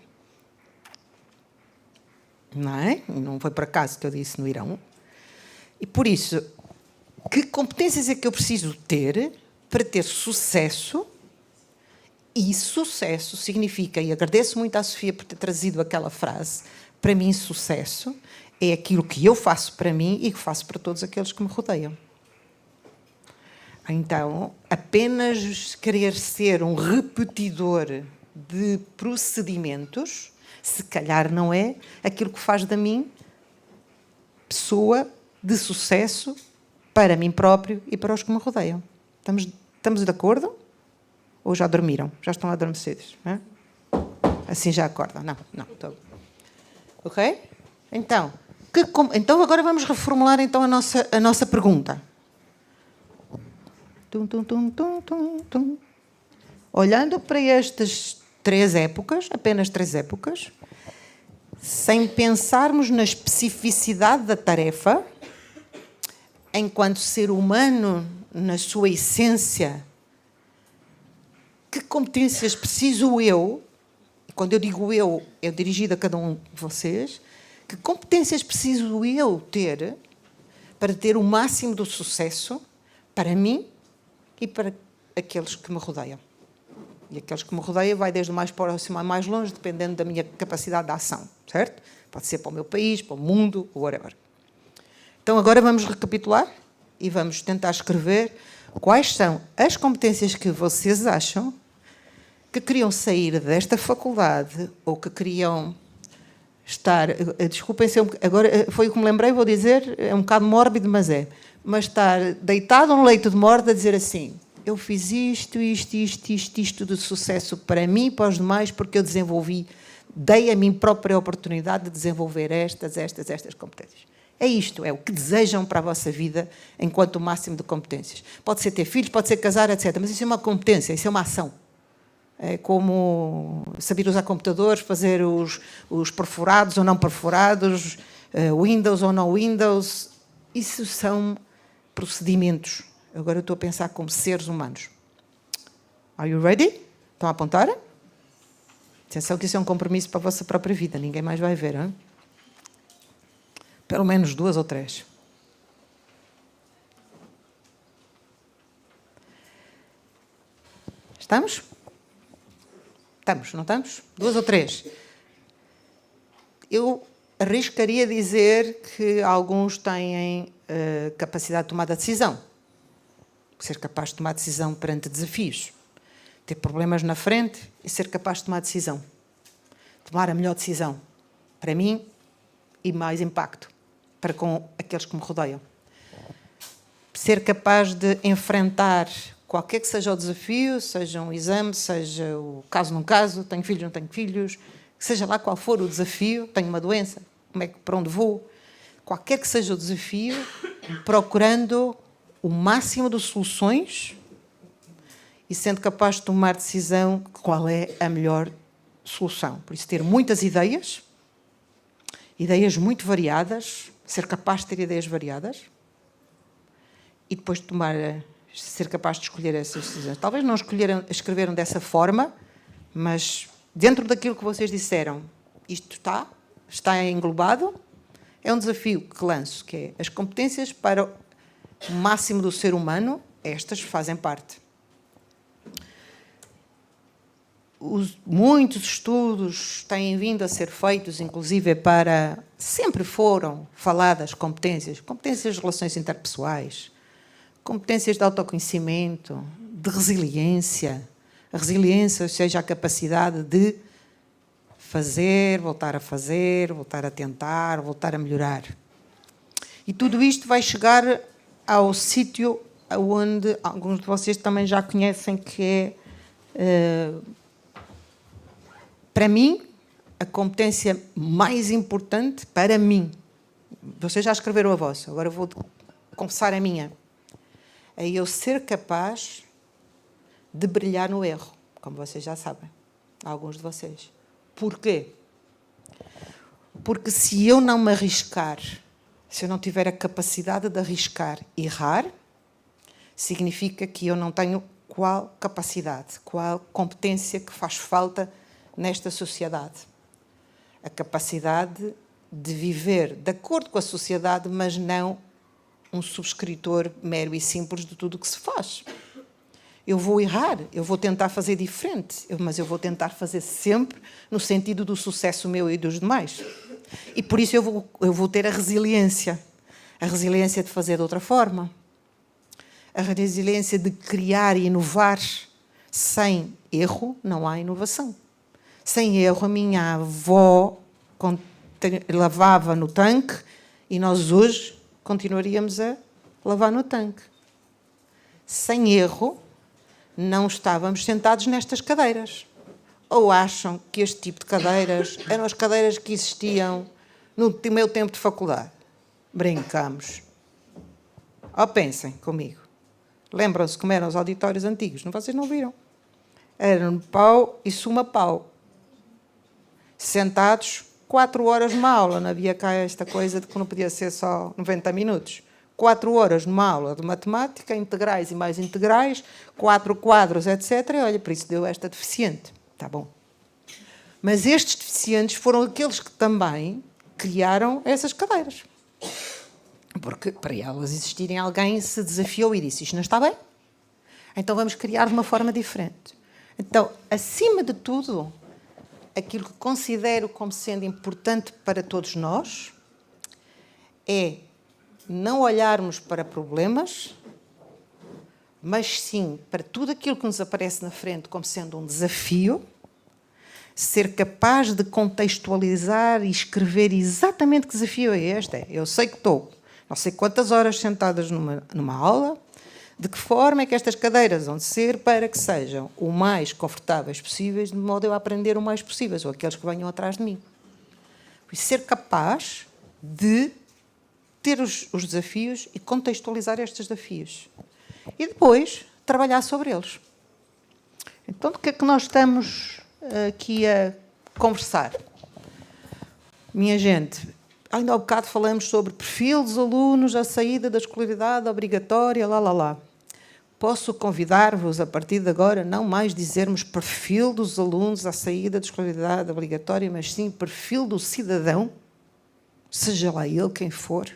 não é? Não foi por acaso que eu disse no Irão. E por isso... Que competências é que eu preciso ter para ter sucesso? E sucesso significa, e agradeço muito à Sofia por ter trazido aquela frase, para mim sucesso é aquilo que eu faço para mim e que faço para todos aqueles que me rodeiam. Então, apenas querer ser um repetidor de procedimentos, se calhar não é aquilo que faz de mim pessoa de sucesso para mim próprio e para os que me rodeiam. Estamos de acordo? Ou já dormiram? Já estão adormecidos? Não é? Assim já acordam? Não. Estou... Ok? Então agora vamos reformular então a nossa pergunta. Olhando para estas 3 épocas, apenas 3 épocas, sem pensarmos na especificidade da tarefa, enquanto ser humano, na sua essência, que competências preciso eu, e quando eu digo eu, é dirigido a cada um de vocês, que competências preciso eu ter para ter o máximo do sucesso para mim e para aqueles que me rodeiam. E aqueles que me rodeiam vai desde o mais próximo ao mais longe, dependendo da minha capacidade de ação, certo? Pode ser para o meu país, para o mundo, whatever. Então, agora vamos recapitular e vamos tentar escrever quais são as competências que vocês acham que queriam sair desta faculdade ou que queriam estar... Desculpem se agora foi o que me lembrei, vou dizer, é um bocado mórbido, mas estar deitado num leito de morte a dizer assim: eu fiz isto de sucesso para mim e para os demais porque eu desenvolvi, dei a mim própria a oportunidade de desenvolver estas competências. É isto, é o que desejam para a vossa vida enquanto o máximo de competências. Pode ser ter filhos, pode ser casar, etc. Mas isso é uma competência, isso é uma ação. É como saber usar computadores, fazer os perfurados ou não perfurados, Windows ou não Windows. Isso são procedimentos. Agora eu estou a pensar como seres humanos. Are you ready? Estão a apontar? Atenção que isso é um compromisso para a vossa própria vida. Ninguém mais vai ver, hein? Pelo menos 2 ou 3. Estamos? Estamos, não estamos? 2 ou 3. Eu arriscaria dizer que alguns têm capacidade de tomar decisão. Ser capaz de tomar decisão perante desafios. Ter problemas na frente e ser capaz de tomar decisão. Tomar a melhor decisão. Para mim, e mais impacto. Para com aqueles que me rodeiam. Ser capaz de enfrentar qualquer que seja o desafio, seja um exame, seja o caso num caso, tenho filhos, não tenho filhos, seja lá qual for o desafio, tenho uma doença, para onde vou, qualquer que seja o desafio, procurando o máximo de soluções e sendo capaz de tomar decisão qual é a melhor solução. Por isso, ter muitas ideias muito variadas, ser capaz de ter ideias variadas e depois de tomar ser capaz de escolher essas decisões. Talvez não escreveram dessa forma, mas dentro daquilo que vocês disseram, isto está englobado. É um desafio que lanço, que é as competências para o máximo do ser humano, estas fazem parte. Muitos estudos têm vindo a ser feitos, inclusive sempre foram faladas competências de relações interpessoais, competências de autoconhecimento, de resiliência. A resiliência, ou seja, a capacidade de fazer, voltar a tentar, voltar a melhorar. E tudo isto vai chegar ao sítio onde alguns de vocês também já conhecem, que é, para mim, a competência mais importante para mim. Vocês já escreveram a vossa, agora eu vou confessar a minha. É eu ser capaz de brilhar no erro, como vocês já sabem, alguns de vocês. Porquê? Porque se eu não me arriscar, se eu não tiver a capacidade de arriscar e errar, significa que eu não tenho qual capacidade, qual competência que faz falta nesta sociedade. A capacidade de viver de acordo com a sociedade, mas não um subscritor mero e simples de tudo o que se faz. Eu vou errar, eu vou tentar fazer diferente, mas eu vou tentar fazer sempre no sentido do sucesso meu e dos demais. E por isso eu vou ter a resiliência de fazer de outra forma, a resiliência de criar e inovar. Sem erro não há inovação. Sem erro, a minha avó lavava no tanque e nós hoje continuaríamos a lavar no tanque. Sem erro, não estávamos sentados nestas cadeiras. Ou acham que este tipo de cadeiras eram as cadeiras que existiam no meu tempo de faculdade? Brincamos. Ou pensem comigo. Lembram-se como eram os auditórios antigos? Vocês não viram? Eram pau e suma-pau. Sentados 4 horas numa aula. Não havia cá esta coisa de que não podia ser só 90 minutos. 4 horas numa aula de matemática, integrais e mais integrais, 4 quadros, etc. E olha, por isso deu esta deficiente. Está bom. Mas estes deficientes foram aqueles que também criaram essas cadeiras. Porque para elas existirem, alguém se desafiou e disse: isto não está bem, então vamos criar de uma forma diferente. Então, acima de tudo, aquilo que considero como sendo importante para todos nós é não olharmos para problemas, mas sim para tudo aquilo que nos aparece na frente como sendo um desafio, ser capaz de contextualizar e escrever exatamente que desafio é este. Eu sei que estou não sei quantas horas sentadas numa aula, de que forma é que estas cadeiras vão ser para que sejam o mais confortáveis possíveis, de modo a eu aprender o mais possível, ou aqueles que venham atrás de mim. E ser capaz de ter os desafios e contextualizar estes desafios. E depois trabalhar sobre eles. Então, do que é que nós estamos aqui a conversar? Minha gente, ainda há bocado falamos sobre perfil dos alunos, a saída da escolaridade obrigatória, lá. Posso convidar-vos, a partir de agora, não mais dizermos perfil dos alunos à saída da escolaridade obrigatória, mas sim perfil do cidadão, seja lá ele quem for.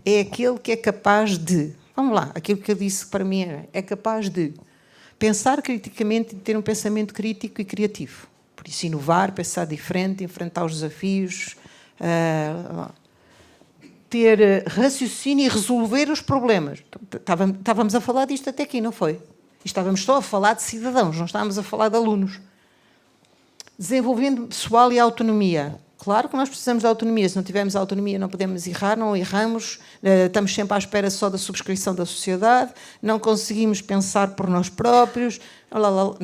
É aquele que é capaz de, vamos lá, aquilo que eu disse para mim é capaz de pensar criticamente e ter um pensamento crítico e criativo. Por isso, inovar, pensar diferente, enfrentar os desafios, ter raciocínio e resolver os problemas. Estávamos a falar disto até aqui, não foi? Estávamos só a falar de cidadãos, não estávamos a falar de alunos. Desenvolvimento pessoal e autonomia. Claro que nós precisamos de autonomia. Se não tivermos autonomia, não podemos errar, não erramos, estamos sempre à espera só da subscrição da sociedade, não conseguimos pensar por nós próprios.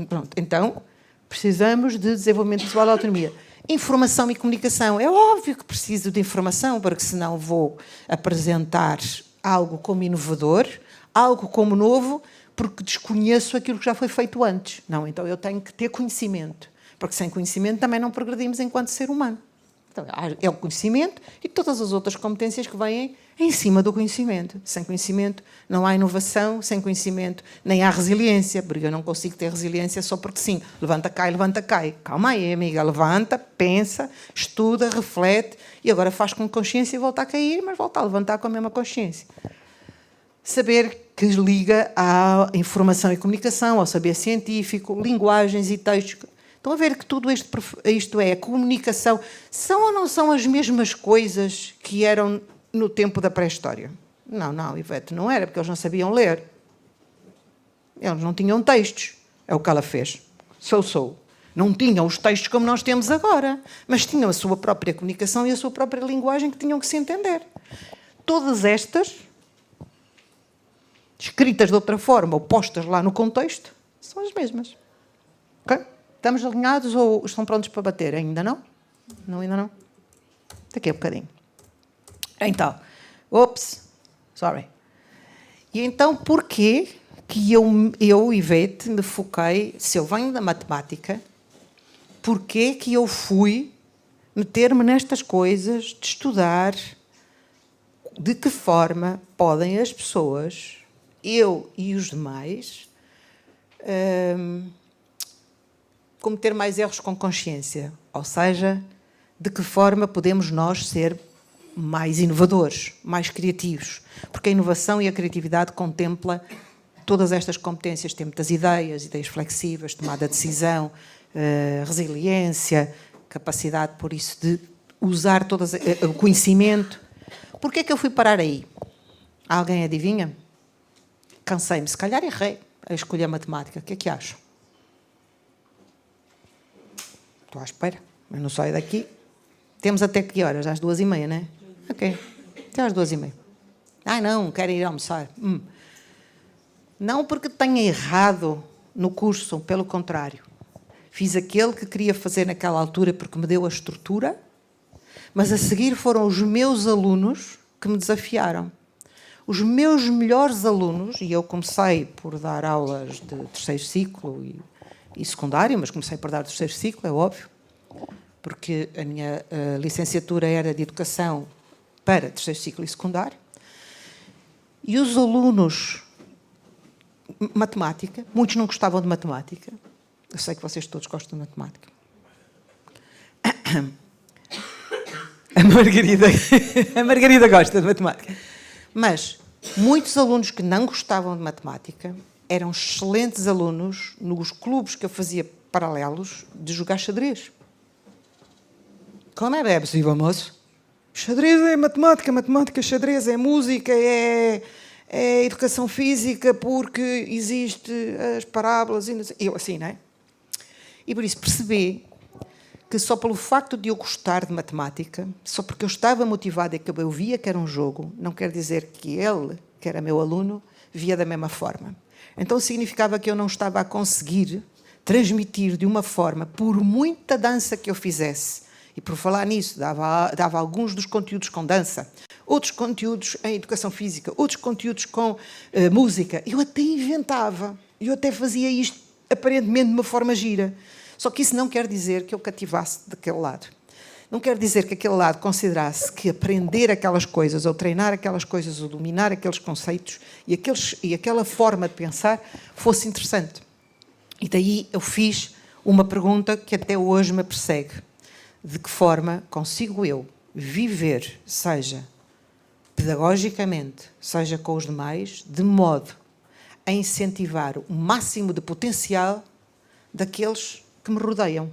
Pronto. Então, precisamos de desenvolvimento pessoal e autonomia. Informação e comunicação. É óbvio que preciso de informação, porque senão vou apresentar algo como inovador, algo como novo, porque desconheço aquilo que já foi feito antes. Não, então eu tenho que ter conhecimento, porque sem conhecimento também não progredimos enquanto ser humano. Então, é o conhecimento e todas as outras competências que vêm em cima do conhecimento. Sem conhecimento não há inovação, sem conhecimento nem há resiliência, porque eu não consigo ter resiliência só porque sim. Levanta, cai. Calma aí, amiga. Levanta, pensa, estuda, reflete e agora faz com consciência e volta a cair, mas volta a levantar com a mesma consciência. Saber que liga à informação e comunicação, ao saber científico, linguagens e textos. Estão a ver que tudo isto é a comunicação. São ou não são as mesmas coisas que eram no tempo da pré-história? Não, Ivete, não era, porque eles não sabiam ler. Eles não tinham textos. É o que ela fez. Não tinham os textos como nós temos agora, mas tinham a sua própria comunicação e a sua própria linguagem que tinham que se entender. Todas estas, escritas de outra forma ou postas lá no contexto, são as mesmas. Ok? Estamos alinhados ou estão prontos para bater? Ainda não? Ainda não? Daqui a bocadinho. Então, sorry. E então, porquê que eu, Ivete, me foquei, se eu venho da matemática, porquê que eu fui meter-me nestas coisas de estudar de que forma podem as pessoas, eu e os demais, cometer mais erros com consciência, ou seja, de que forma podemos nós ser mais inovadores, mais criativos, porque a inovação e a criatividade contempla todas estas competências, tem muitas ideias flexíveis, tomada de decisão, resiliência, capacidade, por isso, de usar o conhecimento. Porquê é que eu fui parar aí? Alguém adivinha? Cansei-me, se calhar errei a escolher a matemática. O que é que acham? Estou à espera, mas não saio daqui. Temos até que horas? Às 2h30, não é? Ok, até às 2h30. Não, quero ir almoçar. Não porque tenha errado no curso, pelo contrário. Fiz aquele que queria fazer naquela altura porque me deu a estrutura, mas a seguir foram os meus alunos que me desafiaram. Os meus melhores alunos, e eu comecei por dar aulas de terceiro ciclo e secundário, mas comecei por dar terceiro ciclo, é óbvio, porque a minha licenciatura era de Educação para terceiro ciclo e secundário. E os alunos, matemática, muitos não gostavam de matemática. Eu sei que vocês todos gostam de matemática. A Margarida gosta de matemática. Mas muitos alunos que não gostavam de matemática eram excelentes alunos nos clubes que eu fazia paralelos de jogar xadrez. Como é possível, moço? Xadrez é matemática, xadrez é música, é educação física, porque existe as parábolas e eu assim, não é? E por isso percebi que só pelo facto de eu gostar de matemática, só porque eu estava motivada e que eu via que era um jogo, não quer dizer que ele, que era meu aluno, via da mesma forma. Então significava que eu não estava a conseguir transmitir de uma forma, por muita dança que eu fizesse, e por falar nisso, dava alguns dos conteúdos com dança, outros conteúdos em educação física, outros conteúdos com música. Eu até inventava, eu até fazia isto aparentemente de uma forma gira. Só que isso não quer dizer que eu cativasse daquele lado. Não quer dizer que aquele lado considerasse que aprender aquelas coisas, ou treinar aquelas coisas, ou dominar aqueles conceitos e aquela forma de pensar fosse interessante. E daí eu fiz uma pergunta que até hoje me persegue. De que forma consigo eu viver, seja pedagogicamente, seja com os demais, de modo a incentivar o máximo de potencial daqueles que me rodeiam?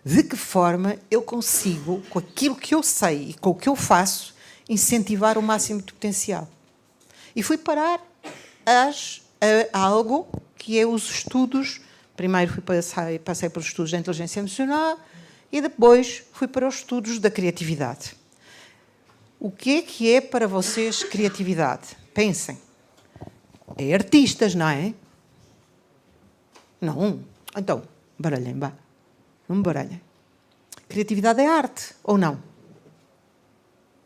De que forma eu consigo, com aquilo que eu sei e com o que eu faço, incentivar o máximo de potencial? E fui parar a algo que é os estudos. Primeiro passei pelos estudos da inteligência emocional e depois fui para os estudos da criatividade. O que é para vocês criatividade? Pensem. É artistas, não é? Não. Então, baralhem, vá. Não me baralhem. Criatividade é arte, ou não?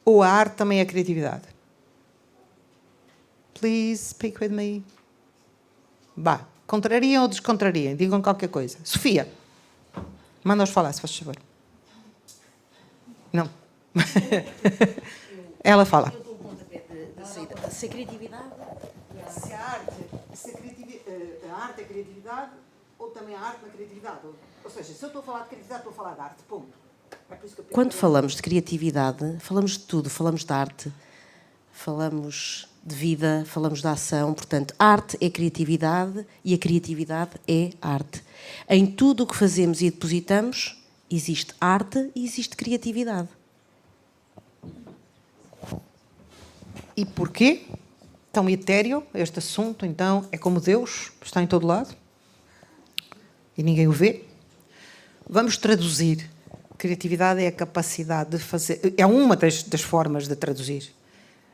Ou a arte também é criatividade? Please speak with me. Vá. Contrariem ou descontrariem? Digam qualquer coisa. Sofia, manda-os falar, se faz favor. Não. Ela fala. Eu dou um pontapé de saída. Se a criatividade... Se a arte é criatividade ou também a arte na criatividade. Ou seja, se eu estou a falar de criatividade, estou a falar de arte. Ponto. É por isso que eu Quando falamos de criatividade, falamos de tudo. Falamos de arte, falamos de vida, falamos de ação. Portanto, arte é criatividade e a criatividade é arte. Em tudo o que fazemos e depositamos, existe arte e existe criatividade. E porquê? Tão etéreo este assunto, então, é como Deus, está em todo lado e ninguém o vê. Vamos traduzir. Criatividade é a capacidade de fazer... É uma das formas de traduzir.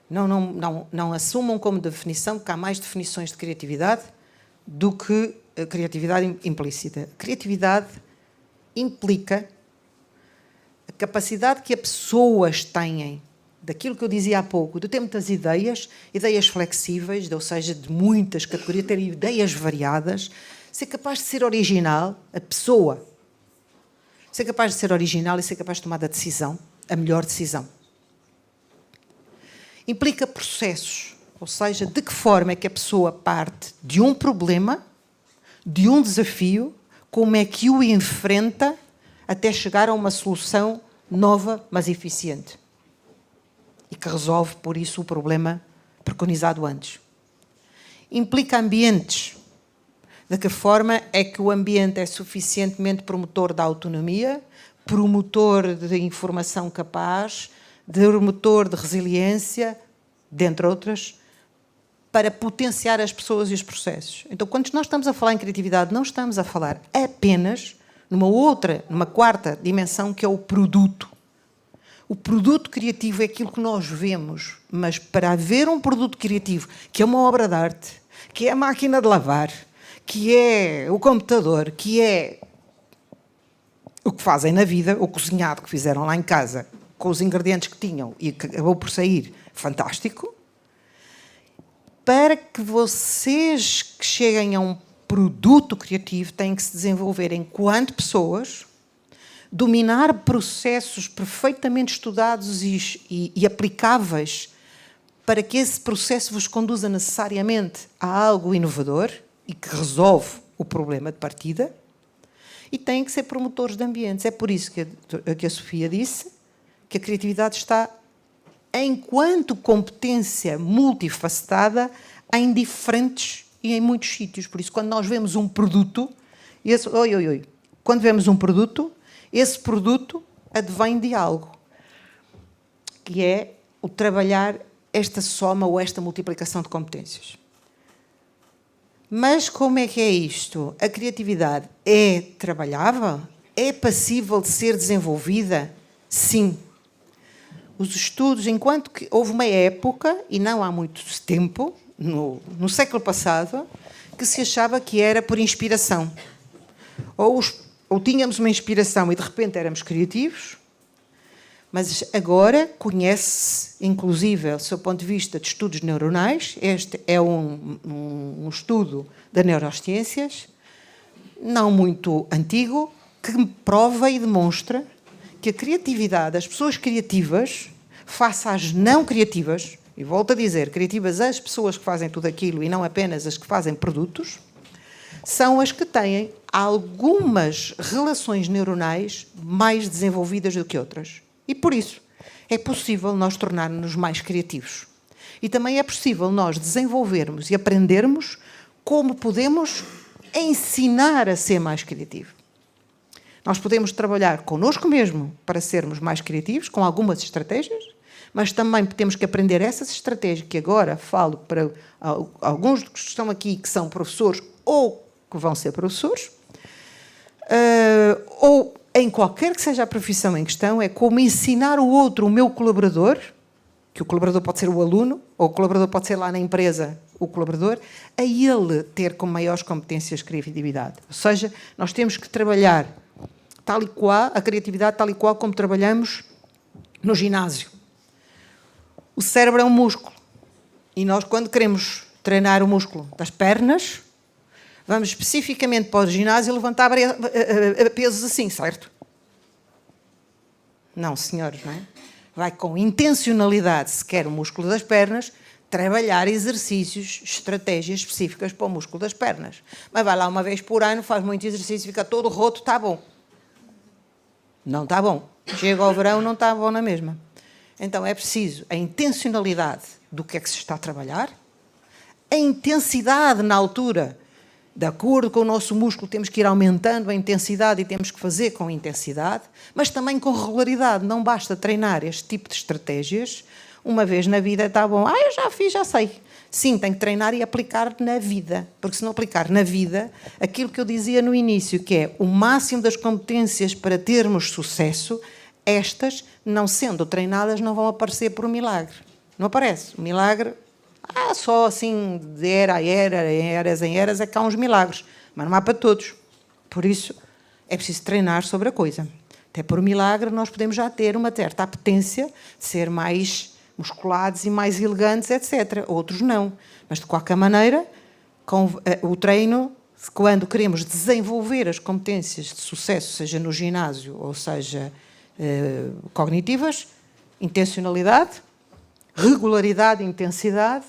Não assumam como definição que há mais definições de criatividade do que a criatividade implícita. Criatividade implica a capacidade que as pessoas têm, daquilo que eu dizia há pouco, de ter muitas ideias flexíveis, ou seja, de muitas categorias, ter ideias variadas, ser capaz de ser original, a pessoa, ser capaz de ser original e ser capaz de tomar a decisão, a melhor decisão. Implica processos, ou seja, de que forma é que a pessoa parte de um problema, de um desafio, como é que o enfrenta até chegar a uma solução nova, mas eficiente. E que resolve, por isso, o problema preconizado antes. Implica ambientes. De que forma é que o ambiente é suficientemente promotor da autonomia, promotor de informação capaz, promotor de resiliência, dentre outras, para potenciar as pessoas e os processos. Então, quando nós estamos a falar em criatividade, não estamos a falar apenas numa quarta dimensão, que é o produto. O produto criativo é aquilo que nós vemos, mas para haver um produto criativo, que é uma obra de arte, que é a máquina de lavar, que é o computador, que é o que fazem na vida, o cozinhado que fizeram lá em casa, com os ingredientes que tinham e que acabou por sair fantástico, para que vocês que cheguem a um produto criativo têm que se desenvolver enquanto pessoas, dominar processos perfeitamente estudados e aplicáveis para que esse processo vos conduza necessariamente a algo inovador e que resolve o problema de partida, e têm que ser promotores de ambientes. É por isso que a Sofia disse que a criatividade está, enquanto competência multifacetada, em diferentes e em muitos sítios. Por isso, quando nós vemos um produto, quando vemos um produto, esse produto advém de algo, que é o trabalhar esta soma ou esta multiplicação de competências. Mas como é que é isto? A criatividade é trabalhável? É passível de ser desenvolvida? Sim. Os estudos, enquanto que houve uma época, e não há muito tempo, no século passado, que se achava que era por inspiração. Ou tínhamos uma inspiração e de repente éramos criativos, mas agora conhece-se, inclusive, do seu ponto de vista de estudos neuronais, este é um estudo das neurociências, não muito antigo, que prova e demonstra que a criatividade, as pessoas criativas, face às não criativas, e volto a dizer, criativas as pessoas que fazem tudo aquilo e não apenas as que fazem produtos, são as que têm algumas relações neuronais mais desenvolvidas do que outras. E por isso é possível nós tornarmos-nos mais criativos. E também é possível nós desenvolvermos e aprendermos como podemos ensinar a ser mais criativo. Nós podemos trabalhar connosco mesmo para sermos mais criativos, com algumas estratégias, mas também temos que aprender essas estratégias, que agora falo para alguns que estão aqui que são professores ou que vão ser professores, ou em qualquer que seja a profissão em questão, é como ensinar o outro, o meu colaborador, que o colaborador pode ser o aluno, ou o colaborador pode ser lá na empresa o colaborador, a ele ter com maiores competências de criatividade. Ou seja, nós temos que trabalhar tal e qual, a criatividade tal e qual como trabalhamos no ginásio. O cérebro é um músculo. E nós, quando queremos treinar o músculo das pernas, vamos especificamente para o ginásio levantar pesos assim, certo? Não, senhores, não é? Vai com intencionalidade, se quer o músculo das pernas, trabalhar exercícios, estratégias específicas para o músculo das pernas. Mas vai lá uma vez por ano, faz muito exercício, fica todo roto, está bom. Não está bom. Chega ao verão, não está bom na mesma. Então é preciso a intencionalidade do que é que se está a trabalhar, a intensidade na altura, de acordo com o nosso músculo, temos que ir aumentando a intensidade e temos que fazer com intensidade, mas também com regularidade. Não basta treinar este tipo de estratégias uma vez na vida, está bom. Eu já fiz, já sei. Sim, tem que treinar e aplicar na vida, porque se não aplicar na vida, aquilo que eu dizia no início, que é o máximo das competências para termos sucesso, estas, não sendo treinadas, não vão aparecer por um milagre. Não aparece. O milagre, só assim, de era a era, eras em eras, é que há uns milagres, mas não há para todos. Por isso, é preciso treinar sobre a coisa. Até por um milagre, nós podemos já ter uma certa apetência de ser mais musculados e mais elegantes, etc. Outros não. Mas, de qualquer maneira, com o treino, quando queremos desenvolver as competências de sucesso, seja no ginásio ou seja cognitivas, intencionalidade, regularidade e intensidade,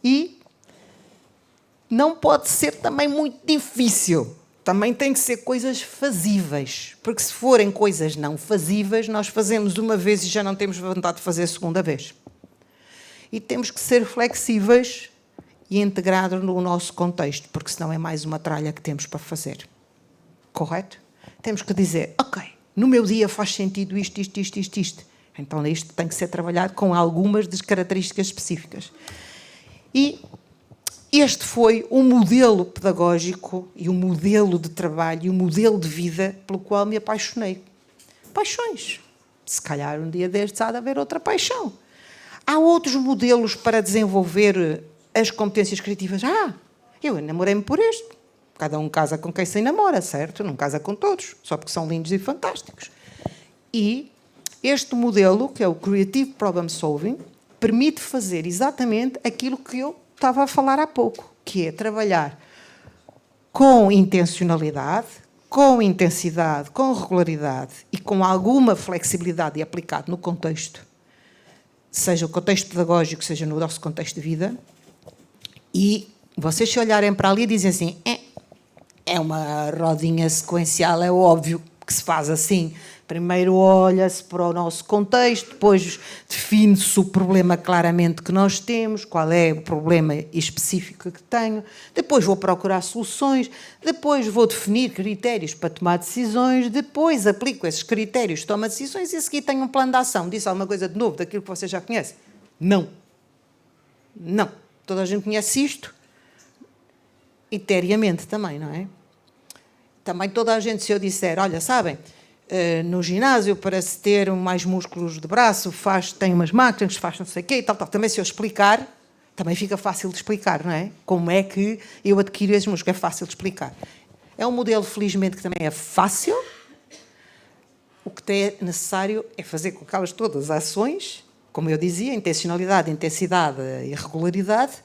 e não pode ser também muito difícil. Também tem que ser coisas fazíveis, porque se forem coisas não fazíveis, nós fazemos uma vez e já não temos vontade de fazer a segunda vez. E temos que ser flexíveis e integrados no nosso contexto, porque senão é mais uma tralha que temos para fazer. Correto? Temos que dizer, ok, no meu dia faz sentido isto. Então isto tem que ser trabalhado com algumas das características específicas. E este foi o modelo pedagógico e o modelo de trabalho e o modelo de vida pelo qual me apaixonei. Paixões. Se calhar um dia destes há de haver outra paixão. Há outros modelos para desenvolver as competências criativas. Eu namorei-me por este. Cada um casa com quem se namora, certo? Não casa com todos, só porque são lindos e fantásticos. E este modelo, que é o Creative Problem Solving, permite fazer exatamente aquilo que eu estava a falar há pouco, que é trabalhar com intencionalidade, com intensidade, com regularidade e com alguma flexibilidade e aplicado no contexto, seja o contexto pedagógico, seja no nosso contexto de vida, e vocês se olharem para ali dizem assim, é uma rodinha sequencial, é óbvio que se faz assim. Primeiro olha-se para o nosso contexto, depois define-se o problema claramente que nós temos, qual é o problema específico que tenho, depois vou procurar soluções, depois vou definir critérios para tomar decisões, depois aplico esses critérios, tomo decisões e a seguir tenho um plano de ação. Disse alguma coisa de novo daquilo que vocês já conhecem? Não. Toda a gente conhece isto, eteriamente também, não é? Também toda a gente, se eu disser, olha, sabem, no ginásio, para se ter mais músculos de braço, tem umas máquinas, faz não sei o quê e tal. Também se eu explicar, também fica fácil de explicar, não é? Como é que eu adquiro esses músculos? É fácil de explicar. É um modelo, felizmente, que também é fácil. O que é necessário é fazer com aquelas todas as ações, como eu dizia, intencionalidade, intensidade e regularidade,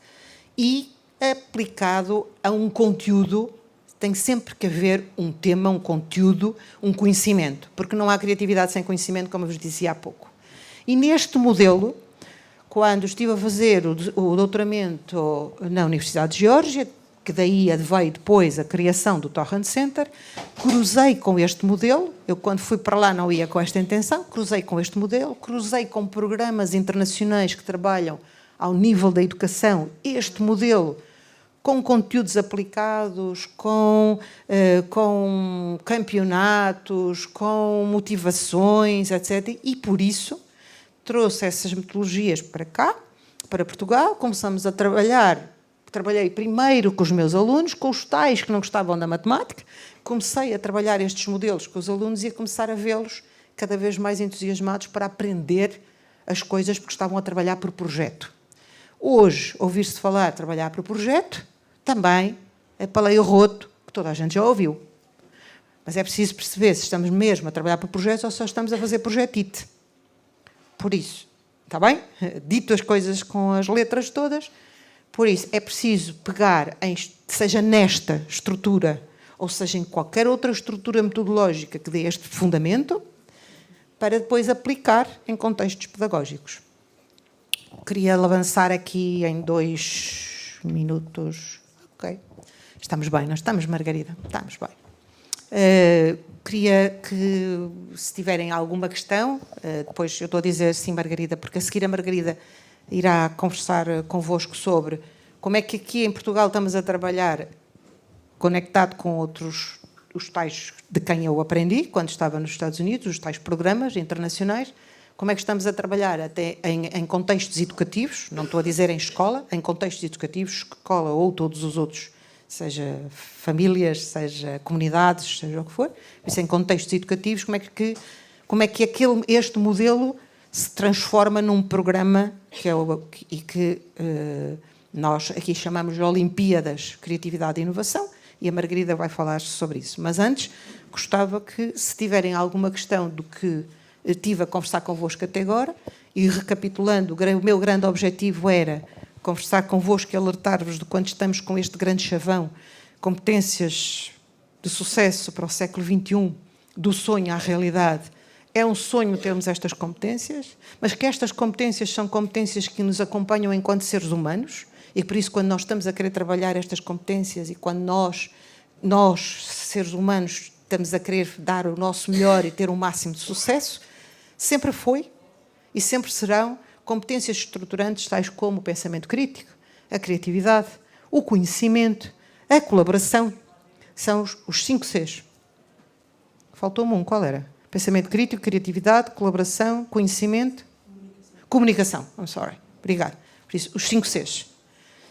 e aplicado a um conteúdo. Tem sempre que haver um tema, um conteúdo, um conhecimento, porque não há criatividade sem conhecimento, como eu vos dizia há pouco. E neste modelo, quando estive a fazer o doutoramento na Universidade de Geórgia, que daí veio depois a criação do Torrent Center, cruzei com este modelo. Eu, quando fui para lá, não ia com esta intenção, cruzei com este modelo, cruzei com programas internacionais que trabalham ao nível da educação este modelo, com conteúdos aplicados, com campeonatos, com motivações, etc. E, por isso, trouxe essas metodologias para cá, para Portugal. Começamos a trabalhei primeiro com os meus alunos, com os tais que não gostavam da matemática. Comecei a trabalhar estes modelos com os alunos e a começar a vê-los cada vez mais entusiasmados para aprender as coisas, porque estavam a trabalhar por projeto. Hoje, ouvir-se falar de trabalhar por projeto, também é paleio roto, que toda a gente já ouviu. Mas é preciso perceber se estamos mesmo a trabalhar por projetos ou só estamos a fazer projetite. Por isso, está bem? Dito as coisas com as letras todas, por isso é preciso pegar, seja nesta estrutura ou seja em qualquer outra estrutura metodológica que dê este fundamento, para depois aplicar em contextos pedagógicos. Queria avançar aqui em 2 minutos. Ok. Estamos bem, não estamos, Margarida? Estamos bem. Queria que, se tiverem alguma questão, depois eu estou a dizer sim, Margarida, porque a seguir a Margarida irá conversar convosco sobre como é que aqui em Portugal estamos a trabalhar conectado com outros, os tais de quem eu aprendi quando estava nos Estados Unidos, os tais programas internacionais, como é que estamos a trabalhar até em contextos educativos, não estou a dizer em escola, em contextos educativos, escola ou todos os outros, seja famílias, seja comunidades, seja o que for, isso em contextos educativos, como é que este modelo se transforma num programa que nós aqui chamamos de Olimpíadas Criatividade e Inovação, e a Margarida vai falar sobre isso. Mas antes, gostava que, se tiverem alguma questão do que estive a conversar convosco até agora, e recapitulando, o meu grande objetivo era conversar convosco e alertar-vos de quando estamos com este grande chavão, competências de sucesso para o século XXI, do sonho à realidade. É um sonho termos estas competências, mas que estas competências são competências que nos acompanham enquanto seres humanos, e por isso, quando nós estamos a querer trabalhar estas competências e quando nós, seres humanos, estamos a querer dar o nosso melhor e ter o máximo de sucesso, sempre foi e sempre serão competências estruturantes, tais como o pensamento crítico, a criatividade, o conhecimento, a colaboração. São os 5 Cs. Faltou-me um, qual era? Pensamento crítico, criatividade, colaboração, conhecimento, comunicação. I'm sorry. Obrigada. Por isso, os 5 Cs.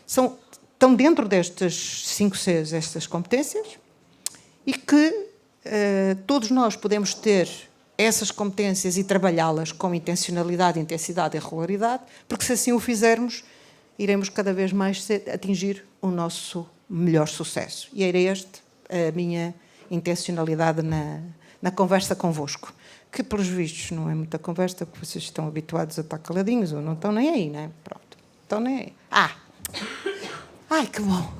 Estão dentro destes 5 Cs, estas competências, e que todos nós podemos ter essas competências e trabalhá-las com intencionalidade, intensidade e regularidade, porque se assim o fizermos, iremos cada vez mais atingir o nosso melhor sucesso. E era esta a minha intencionalidade na conversa convosco, que, pelos vistos, não é muita conversa, porque vocês estão habituados a estar caladinhos, ou não estão nem aí, né? Pronto, estão nem aí. Ai, que bom.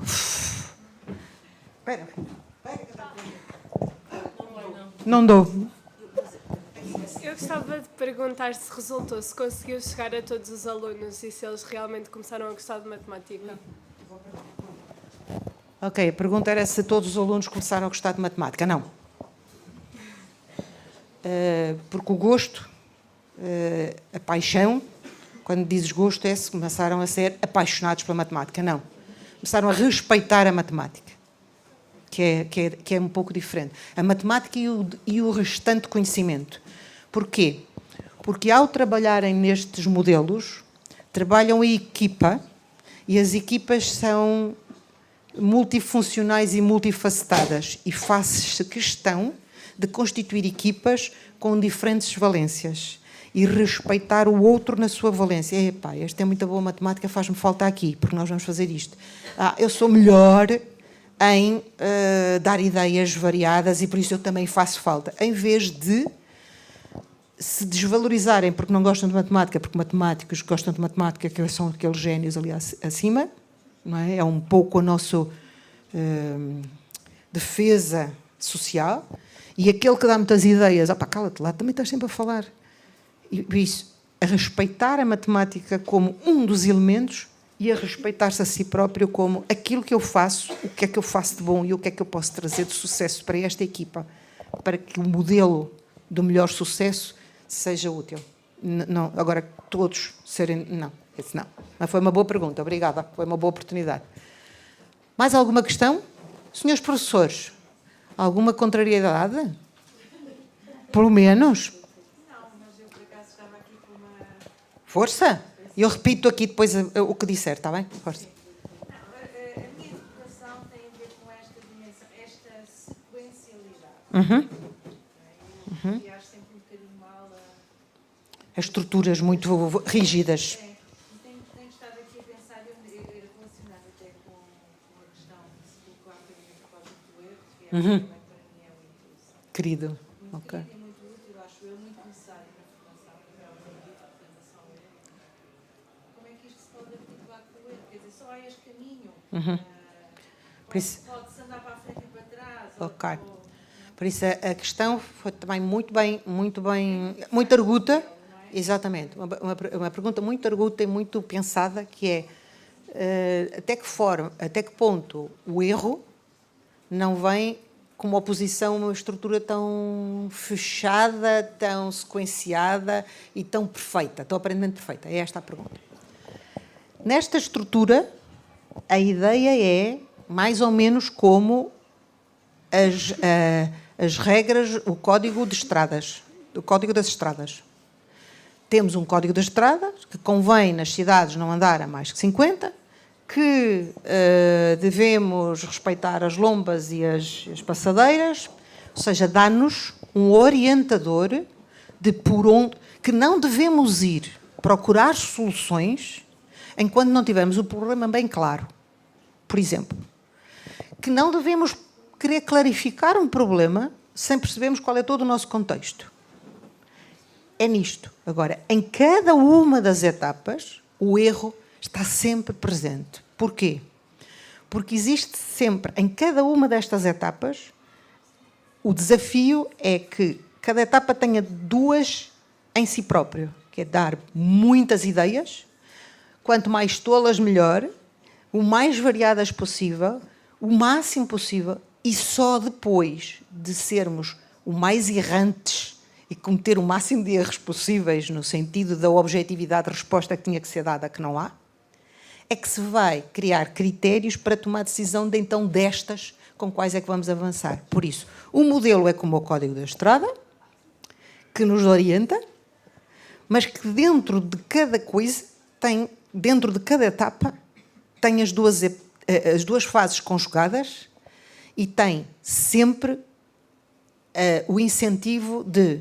Espera. Não dou. Eu gostava de perguntar se resultou, se conseguiu chegar a todos os alunos e se eles realmente começaram a gostar de matemática. Ok, a pergunta era se todos os alunos começaram a gostar de matemática. Não. Porque o gosto, a paixão, quando dizes gosto, é se começaram a ser apaixonados pela matemática. Não. Começaram a respeitar a matemática, que é um pouco diferente. A matemática e o restante conhecimento. Porquê? Porque ao trabalharem nestes modelos, trabalham em equipa, e as equipas são multifuncionais e multifacetadas, e faz-se questão de constituir equipas com diferentes valências e respeitar o outro na sua valência. Epá, esta é muito boa matemática, faz-me falta aqui, porque nós vamos fazer isto. Eu sou melhor em dar ideias variadas e por isso eu também faço falta. Em vez de se desvalorizarem porque não gostam de matemática, porque matemáticos que gostam de matemática que são aqueles génios ali acima, não é? É um pouco a nossa defesa social, e aquele que dá muitas ideias, cala-te lá, também estás sempre a falar. E isso, a respeitar a matemática como um dos elementos e a respeitar-se a si próprio como aquilo que eu faço, o que é que eu faço de bom e o que é que eu posso trazer de sucesso para esta equipa, para que o modelo do melhor sucesso seja útil. Não, agora, todos serem... Não, esse não. Mas foi uma boa pergunta, obrigada, foi uma boa oportunidade. Mais alguma questão? Senhores professores, alguma contrariedade? Pelo menos? Força! Eu repito aqui depois o que disser, está bem? Força. Não, a minha interpretação tem a ver com esta dimensão, esta sequencialidade. E acho sempre um bocadinho mal as estruturas muito rígidas. Tenho estado aqui a pensar, relacionado até com a questão que se colocou há bocadinho a propósito do erro, que também para mim é muito interessante. Querido. Ok. É muito útil, acho eu, muito necessário na formação, como é que isto se pode articular com o erro? Quer dizer, só há este caminho. Por isso... Pode-se andar para a frente e para trás. Ok. Por isso a questão foi também muito arguta, exatamente, uma pergunta muito arguta e muito pensada, que é até que ponto o erro não vem como oposição a uma estrutura tão fechada, tão sequenciada e tão perfeita, tão aparentemente perfeita. É esta a pergunta. Nesta estrutura, a ideia é mais ou menos como as regras, o código de estradas, o código das estradas. Temos um código das estradas que convém nas cidades não andar a mais que 50, que devemos respeitar as lombas e as passadeiras, ou seja, dá-nos um orientador de por onde, que não devemos ir procurar soluções enquanto não tivermos o problema bem claro. Por exemplo, que não devemos querer clarificar um problema sem percebermos qual é todo o nosso contexto. É nisto. Agora, em cada uma das etapas, o erro está sempre presente. Porquê? Porque existe sempre, em cada uma destas etapas, o desafio é que cada etapa tenha duas em si próprio, que é dar muitas ideias, quanto mais tolas, melhor, o mais variadas possível, o máximo possível, e só depois de sermos o mais errantes e cometer o máximo de erros possíveis no sentido da objetividade de resposta que tinha que ser dada, que não há, é que se vai criar critérios para tomar decisão de então destas com quais é que vamos avançar. Por isso, o modelo é como o código da estrada, que nos orienta, mas que dentro de cada coisa, dentro de cada etapa, tem as duas fases conjugadas e tem sempre o incentivo de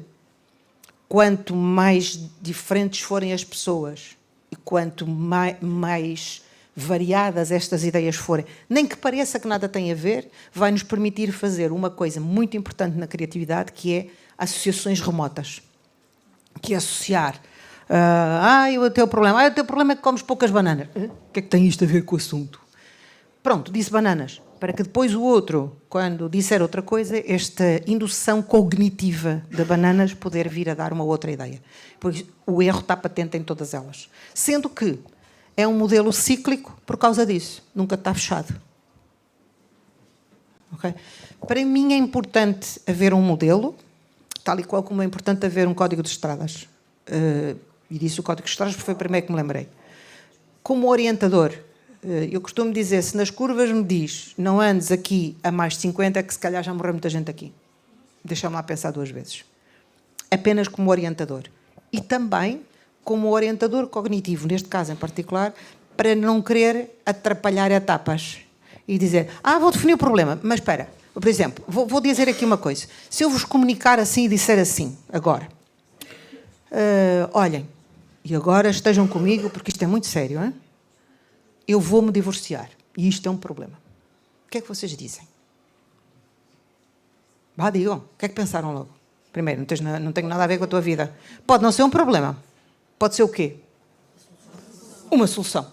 quanto mais diferentes forem as pessoas e quanto mais variadas estas ideias forem, nem que pareça que nada tem a ver, vai nos permitir fazer uma coisa muito importante na criatividade, que é associações remotas. Que é associar o teu problema é que comes poucas bananas. O que é que tem isto a ver com o assunto? Pronto, disse bananas. Para que depois o outro, quando disser outra coisa, esta indução cognitiva de bananas poder vir a dar uma outra ideia. Pois o erro está patente em todas elas. Sendo que é um modelo cíclico por causa disso. Nunca está fechado. Okay? Para mim é importante haver um modelo, tal e qual como é importante haver um código de estradas. E disse o código de estradas porque foi o primeiro que me lembrei. Como orientador, eu costumo dizer, se nas curvas me diz não andes aqui a mais de 50, é que se calhar já morreu muita gente aqui. Deixa-me lá pensar duas vezes. Apenas como orientador. E também como orientador cognitivo, neste caso em particular, para não querer atrapalhar etapas. E dizer, vou definir o problema, mas espera, por exemplo, vou dizer aqui uma coisa. Se eu vos comunicar assim e disser assim, agora, olhem, e agora estejam comigo, porque isto é muito sério, hein? Eu vou-me divorciar. E isto é um problema. O que é que vocês dizem? Digam. O que é que pensaram logo? Primeiro, não tenho nada a ver com a tua vida. Pode não ser um problema. Pode ser o quê? Uma solução.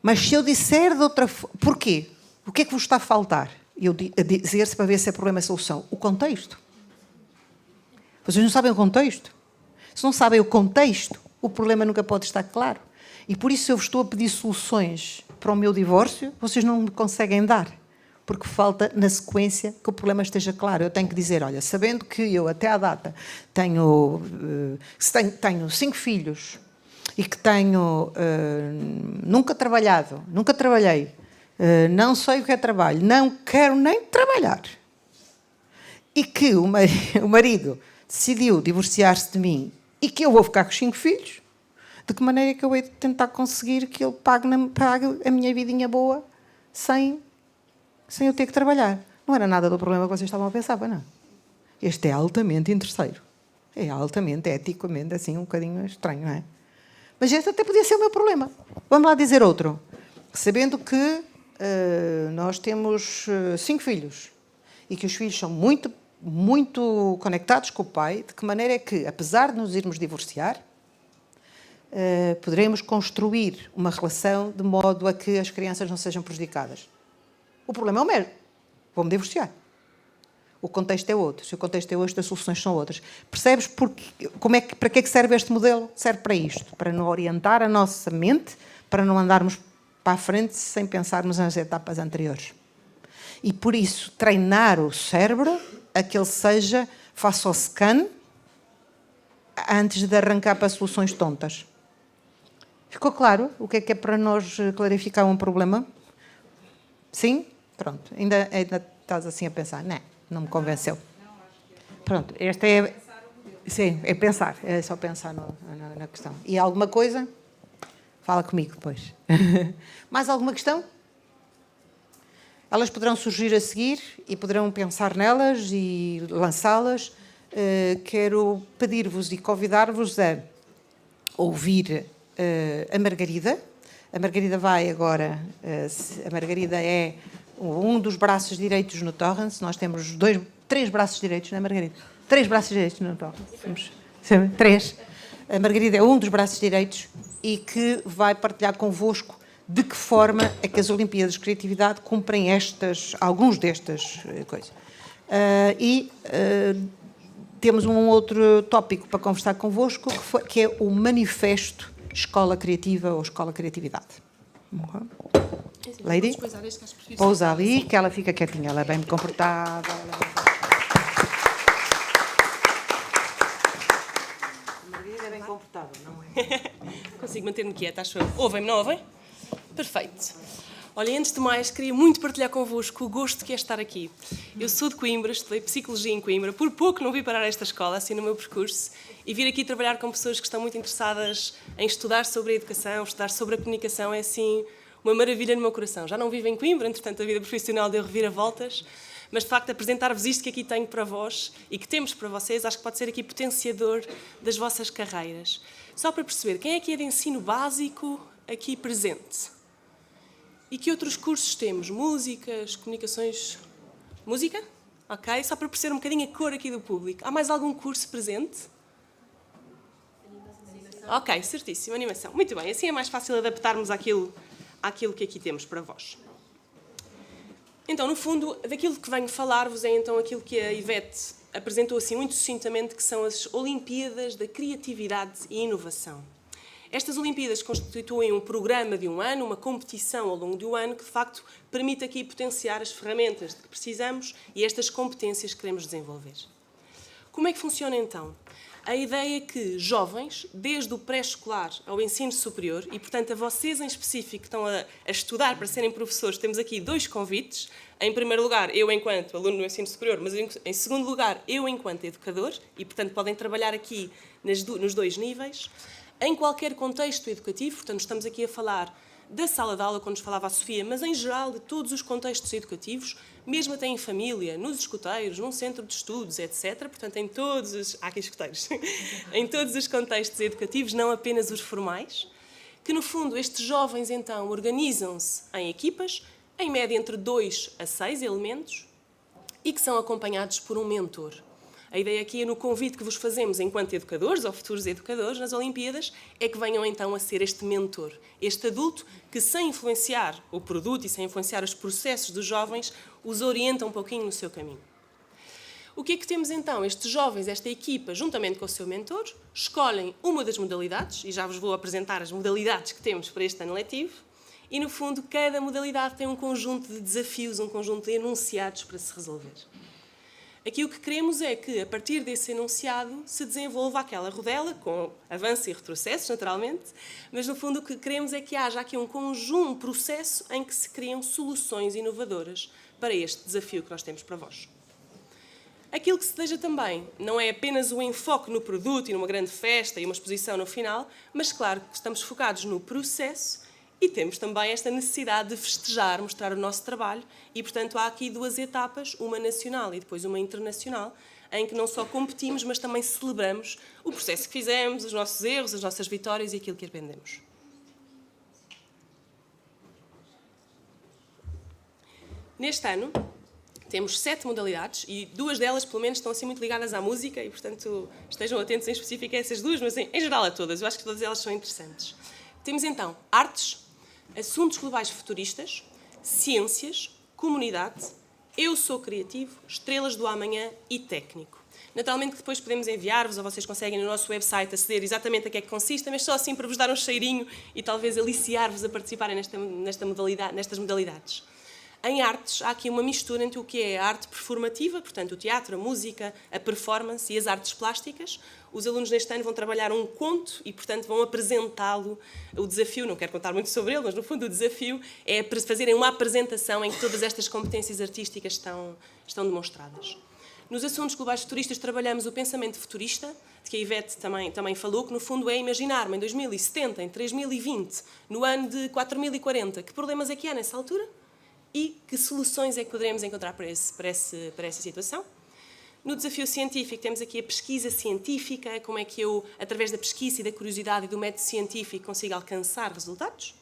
Mas se eu disser de outra forma... Porquê? O que é que vos está a faltar? Eu dizer-se para ver se é problema ou solução. O contexto. Vocês não sabem o contexto. Se não sabem o contexto, o problema nunca pode estar claro. E por isso eu vos estou a pedir soluções para o meu divórcio, vocês não me conseguem dar, porque falta na sequência que o problema esteja claro. Eu tenho que dizer, olha, sabendo que eu até à data tenho 5 filhos e que nunca trabalhei, não sei o que é trabalho, não quero nem trabalhar, e que o marido decidiu divorciar-se de mim e que eu vou ficar com os 5 filhos, de que maneira é que eu hei de tentar conseguir que ele pague a minha vidinha boa sem eu ter que trabalhar? Não era nada do problema que vocês estavam a pensar, não. Este é altamente interesseiro. É altamente, eticamente, assim, um bocadinho estranho, não é? Mas este até podia ser o meu problema. Vamos lá dizer outro. Sabendo que nós temos 5 filhos e que os filhos são muito, muito conectados com o pai, de que maneira é que, apesar de nos irmos divorciar, poderemos construir uma relação de modo a que as crianças não sejam prejudicadas. O problema é o mesmo. Vou-me divorciar. o contexto é outro. Se o contexto é outro, as soluções são outras. Percebes para que é que serve este modelo? Serve para isto, para nos orientar a nossa mente, para não andarmos para a frente sem pensarmos nas etapas anteriores. E por isso, treinar o cérebro a que ele faça o scan antes de arrancar para soluções tontas. Ficou claro o que é para nós clarificar um problema? Sim? Pronto. Ainda estás assim a pensar? Não me convenceu. Pronto, esta é... Sim, é pensar. É só pensar na questão. E alguma coisa? Fala comigo depois. Mais alguma questão? Elas poderão surgir a seguir e poderão pensar nelas e lançá-las. Quero pedir-vos e convidar-vos a ouvir a Margarida. A Margarida vai agora... A Margarida é um dos braços direitos no Torrance. Nós temos 3 braços direitos, não é, Margarida? 3 braços direitos no Torrance. 3. A Margarida é um dos braços direitos e que vai partilhar convosco de que forma é que as Olimpíadas de Criatividade cumprem alguns destas coisas. Temos um outro tópico para conversar convosco, que é o Manifesto Escola Criativa ou Escola Criatividade. Lady? Pousa ali, que ela fica quietinha, ela é bem comportada. A Margarida é bem comportada, não é? Consigo manter-me quieta, acho eu. Ouvem-me, não ouvem? Perfeito. Olha, antes de mais, queria muito partilhar convosco o gosto que é estar aqui. Eu sou de Coimbra, estudei Psicologia em Coimbra, por pouco não vim parar a esta escola, assim no meu percurso, e vir aqui trabalhar com pessoas que estão muito interessadas em estudar sobre a educação, estudar sobre a comunicação, é assim uma maravilha no meu coração. Já não vivo em Coimbra, entretanto a vida profissional deu reviravoltas, mas de facto apresentar-vos isto que aqui tenho para vós e que temos para vocês, acho que pode ser aqui potenciador das vossas carreiras. Só para perceber, quem é que é de ensino básico aqui presente? E que outros cursos temos? Músicas, comunicações... Música? Ok, só para perceber um bocadinho a cor aqui do público. Há mais algum curso presente? Ok, certíssimo, animação. Muito bem, assim é mais fácil adaptarmos àquilo que aqui temos para vós. Então, no fundo, daquilo que venho falar-vos é então aquilo que a Ivete apresentou assim muito sucintamente, que são as Olimpíadas da Criatividade e Inovação. Estas Olimpíadas constituem um programa de um ano, uma competição ao longo de um ano, que de facto permite aqui potenciar as ferramentas de que precisamos e estas competências que queremos desenvolver. Como é que funciona então? A ideia é que jovens, desde o pré-escolar ao ensino superior, e portanto a vocês em específico que estão a estudar para serem professores, temos aqui 2 convites. Em primeiro lugar, eu enquanto aluno no ensino superior, mas em segundo lugar, eu enquanto educador, e portanto podem trabalhar aqui nos 2 níveis. Em qualquer contexto educativo, portanto estamos aqui a falar da sala de aula, quando nos falava a Sofia, mas em geral de todos os contextos educativos, mesmo até em família, nos escuteiros, num centro de estudos, etc. Portanto, em todos os... Há aqui escuteiros. Em todos os contextos educativos, não apenas os formais, que no fundo estes jovens então organizam-se em equipas, em média entre 2 a 6 elementos, e que são acompanhados por um mentor. A ideia aqui é no convite que vos fazemos enquanto educadores ou futuros educadores nas Olimpíadas é que venham então a ser este mentor, este adulto que sem influenciar o produto e sem influenciar os processos dos jovens, os orienta um pouquinho no seu caminho. O que é que temos então? Estes jovens, esta equipa, juntamente com o seu mentor, escolhem uma das modalidades, e já vos vou apresentar as modalidades que temos para este ano letivo, e no fundo cada modalidade tem um conjunto de desafios, um conjunto de enunciados para se resolver. Aqui o que queremos é que, a partir desse enunciado, se desenvolva aquela rodela, com avanço e retrocessos, naturalmente, mas, no fundo, o que queremos é que haja aqui um processo em que se criam soluções inovadoras para este desafio que nós temos para vós. Aquilo que se deseja também não é apenas o enfoque no produto e numa grande festa e uma exposição no final, mas, claro, que estamos focados no processo. E temos também esta necessidade de festejar, mostrar o nosso trabalho e, portanto, há aqui 2 etapas, uma nacional e depois uma internacional, em que não só competimos, mas também celebramos o processo que fizemos, os nossos erros, as nossas vitórias e aquilo que aprendemos. Neste ano, temos 7 modalidades e 2 delas, pelo menos, estão assim muito ligadas à música e, portanto, estejam atentos em específico a essas 2, mas em geral a todas. Eu acho que todas elas são interessantes. Temos, então, artes, assuntos globais futuristas, ciências, comunidade, Eu Sou Criativo, Estrelas do Amanhã e Técnico. Naturalmente que depois podemos enviar-vos, ou vocês conseguem no nosso website aceder exatamente a que é que consiste, mas só assim para vos dar um cheirinho e talvez aliciar-vos a participarem nestas modalidades. Em artes, há aqui uma mistura entre o que é a arte performativa, portanto o teatro, a música, a performance e as artes plásticas. Os alunos neste ano vão trabalhar um conto e, portanto, vão apresentá-lo. O desafio, não quero contar muito sobre ele, mas no fundo o desafio é fazerem uma apresentação em que todas estas competências artísticas estão demonstradas. Nos assuntos globais futuristas trabalhamos o pensamento futurista, de que a Ivete também falou, que no fundo é imaginar-me em 2070, em 3020, no ano de 4040, que problemas é que há nessa altura e que soluções é que poderemos encontrar para essa situação. No desafio científico temos aqui a pesquisa científica, como é que eu, através da pesquisa e da curiosidade e do método científico, consigo alcançar resultados.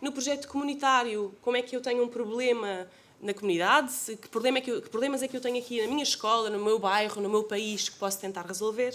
No projeto comunitário, como é que eu tenho um problema na comunidade, que problemas é que eu tenho aqui na minha escola, no meu bairro, no meu país, que posso tentar resolver.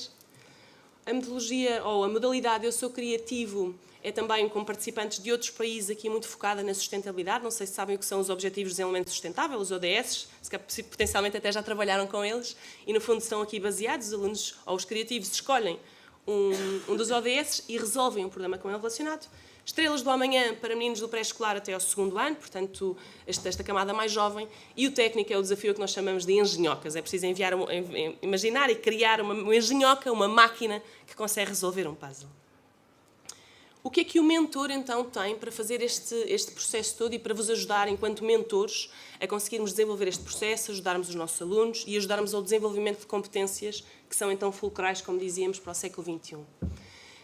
A metodologia ou a modalidade Eu Sou Criativo é também com participantes de outros países, aqui muito focada na sustentabilidade. Não sei se sabem o que são os Objetivos de Desenvolvimento Sustentável, os ODS, se potencialmente até já trabalharam com eles, e no fundo estão aqui baseados, os alunos ou os criativos escolhem um dos ODS e resolvem um problema com ele relacionado. Estrelas do Amanhã para meninos do pré-escolar até ao 2º ano, portanto, esta camada mais jovem. E o técnico é o desafio que nós chamamos de engenhocas. É preciso imaginar e criar uma engenhoca, uma máquina que consegue resolver um puzzle. O que é que o mentor, então, tem para fazer este processo todo e para vos ajudar, enquanto mentores, a conseguirmos desenvolver este processo, ajudarmos os nossos alunos e ajudarmos ao desenvolvimento de competências que são, então, fulcrais, como dizíamos, para o século XXI?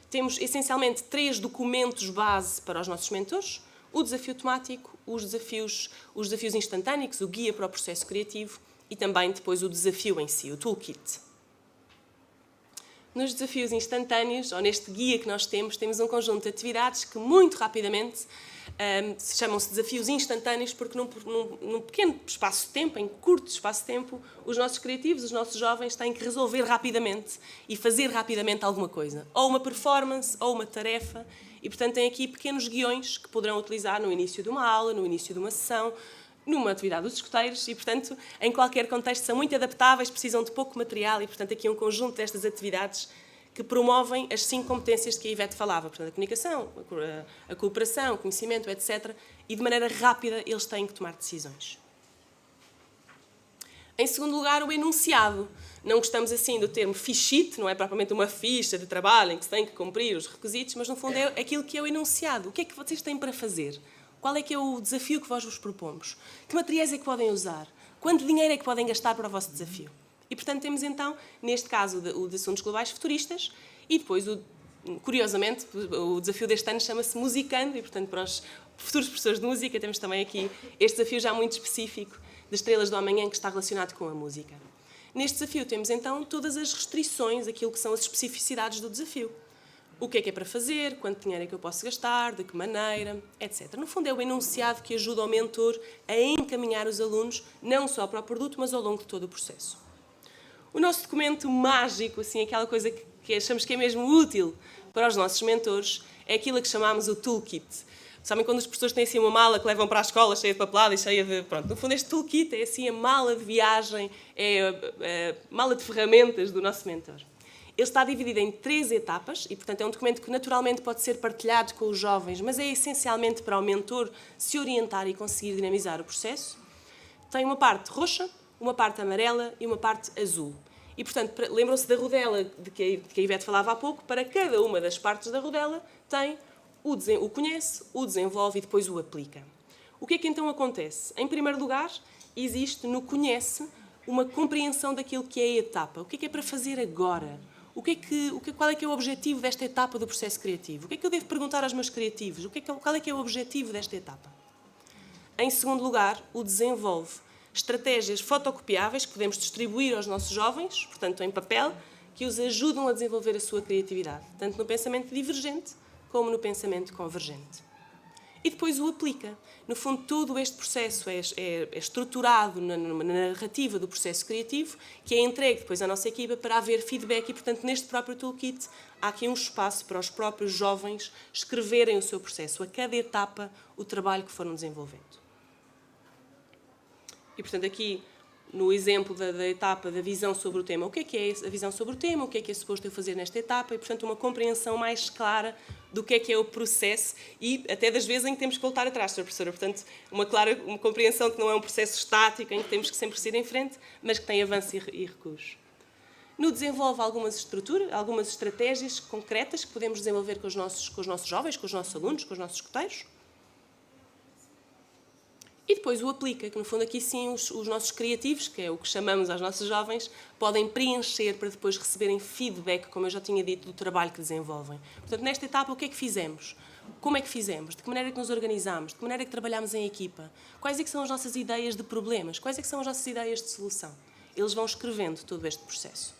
Temos, essencialmente, 3 documentos base para os nossos mentores: o desafio temático, os desafios instantâneos, o guia para o processo criativo e também, depois, o desafio em si, o toolkit. Nos desafios instantâneos, ou neste guia que nós temos um conjunto de atividades que, muito rapidamente, chamam-se desafios instantâneos, porque num pequeno espaço de tempo, em curto espaço de tempo, os nossos criativos, os nossos jovens, têm que resolver rapidamente e fazer rapidamente alguma coisa. Ou uma performance, ou uma tarefa. E, portanto, têm aqui pequenos guiões que poderão utilizar no início de uma aula, no início de uma sessão, numa atividade dos escoteiros e, portanto, em qualquer contexto são muito adaptáveis, precisam de pouco material e, portanto, aqui um conjunto destas atividades que promovem as 5 competências de que a Ivete falava, portanto, a comunicação, a cooperação, o conhecimento, etc. E, de maneira rápida, eles têm que tomar decisões. Em segundo lugar, o enunciado. Não gostamos, assim, do termo fiche sheet, não é propriamente uma ficha de trabalho em que se tem que cumprir os requisitos, mas, no fundo, é aquilo que é o enunciado. O que é que vocês têm para fazer? Qual é que é o desafio que vos propomos? Que materiais é que podem usar? Quanto dinheiro é que podem gastar para o vosso desafio? E, portanto, temos então, neste caso, o de assuntos globais futuristas e depois, curiosamente, o desafio deste ano chama-se Musicando e, portanto, para os futuros professores de música temos também aqui este desafio já muito específico de Estrelas do Amanhã que está relacionado com a música. Neste desafio temos então todas as restrições, aquilo que são as especificidades do desafio. O que é para fazer, quanto dinheiro é que eu posso gastar, de que maneira, etc. No fundo, é o enunciado que ajuda o mentor a encaminhar os alunos não só para o produto, mas ao longo de todo o processo. O nosso documento mágico, assim, aquela coisa que achamos que é mesmo útil para os nossos mentores, é aquilo que chamamos o toolkit. Sabem quando os professores têm assim uma mala que levam para a escola cheia de papelada e cheia de... Pronto, no fundo, este toolkit é assim a mala de viagem, é a mala de ferramentas do nosso mentor. Ele está dividido em 3 etapas e, portanto, é um documento que naturalmente pode ser partilhado com os jovens, mas é essencialmente para o mentor se orientar e conseguir dinamizar o processo. Tem uma parte roxa, uma parte amarela e uma parte azul. E, portanto, lembram-se da rodela de que a Ivete falava há pouco, para cada uma das partes da rodela tem o conhece, o desenvolve e depois o aplica. O que é que então acontece? Em primeiro lugar, existe no conhece uma compreensão daquilo que é a etapa. O que é para fazer agora? Qual é que é o objetivo desta etapa do processo criativo? O que é que eu devo perguntar aos meus criativos? Qual é que é o objetivo desta etapa? Em segundo lugar, o desenvolve estratégias fotocopiáveis que podemos distribuir aos nossos jovens, portanto em papel, que os ajudam a desenvolver a sua criatividade, tanto no pensamento divergente como no pensamento convergente. E depois o aplica. No fundo, todo este processo é estruturado na narrativa do processo criativo, que é entregue depois à nossa equipa para haver feedback e, portanto, neste próprio toolkit há aqui um espaço para os próprios jovens escreverem o seu processo, a cada etapa, o trabalho que foram desenvolvendo. E, portanto, aqui, no exemplo da etapa da visão sobre o tema, o que é a visão sobre o tema, o que é suposto eu fazer nesta etapa, e, portanto, uma compreensão mais clara do que é o processo e até das vezes em que temos que voltar atrás, Sra. Professora. Portanto, uma compreensão que não é um processo estático, em que temos que sempre seguir em frente, mas que tem avanço e recuos. No desenvolve algumas estratégias concretas que podemos desenvolver com os nossos jovens, com os nossos alunos, com os nossos escuteiros. E depois o aplica, que no fundo aqui sim os nossos criativos, que é o que chamamos aos nossos jovens, podem preencher para depois receberem feedback, como eu já tinha dito, do trabalho que desenvolvem. Portanto, nesta etapa, o que é que fizemos? Como é que fizemos? De que maneira é que nos organizamos? De que maneira é que trabalhamos em equipa? Quais é que são as nossas ideias de problemas? Quais é que são as nossas ideias de solução? Eles vão escrevendo todo este processo.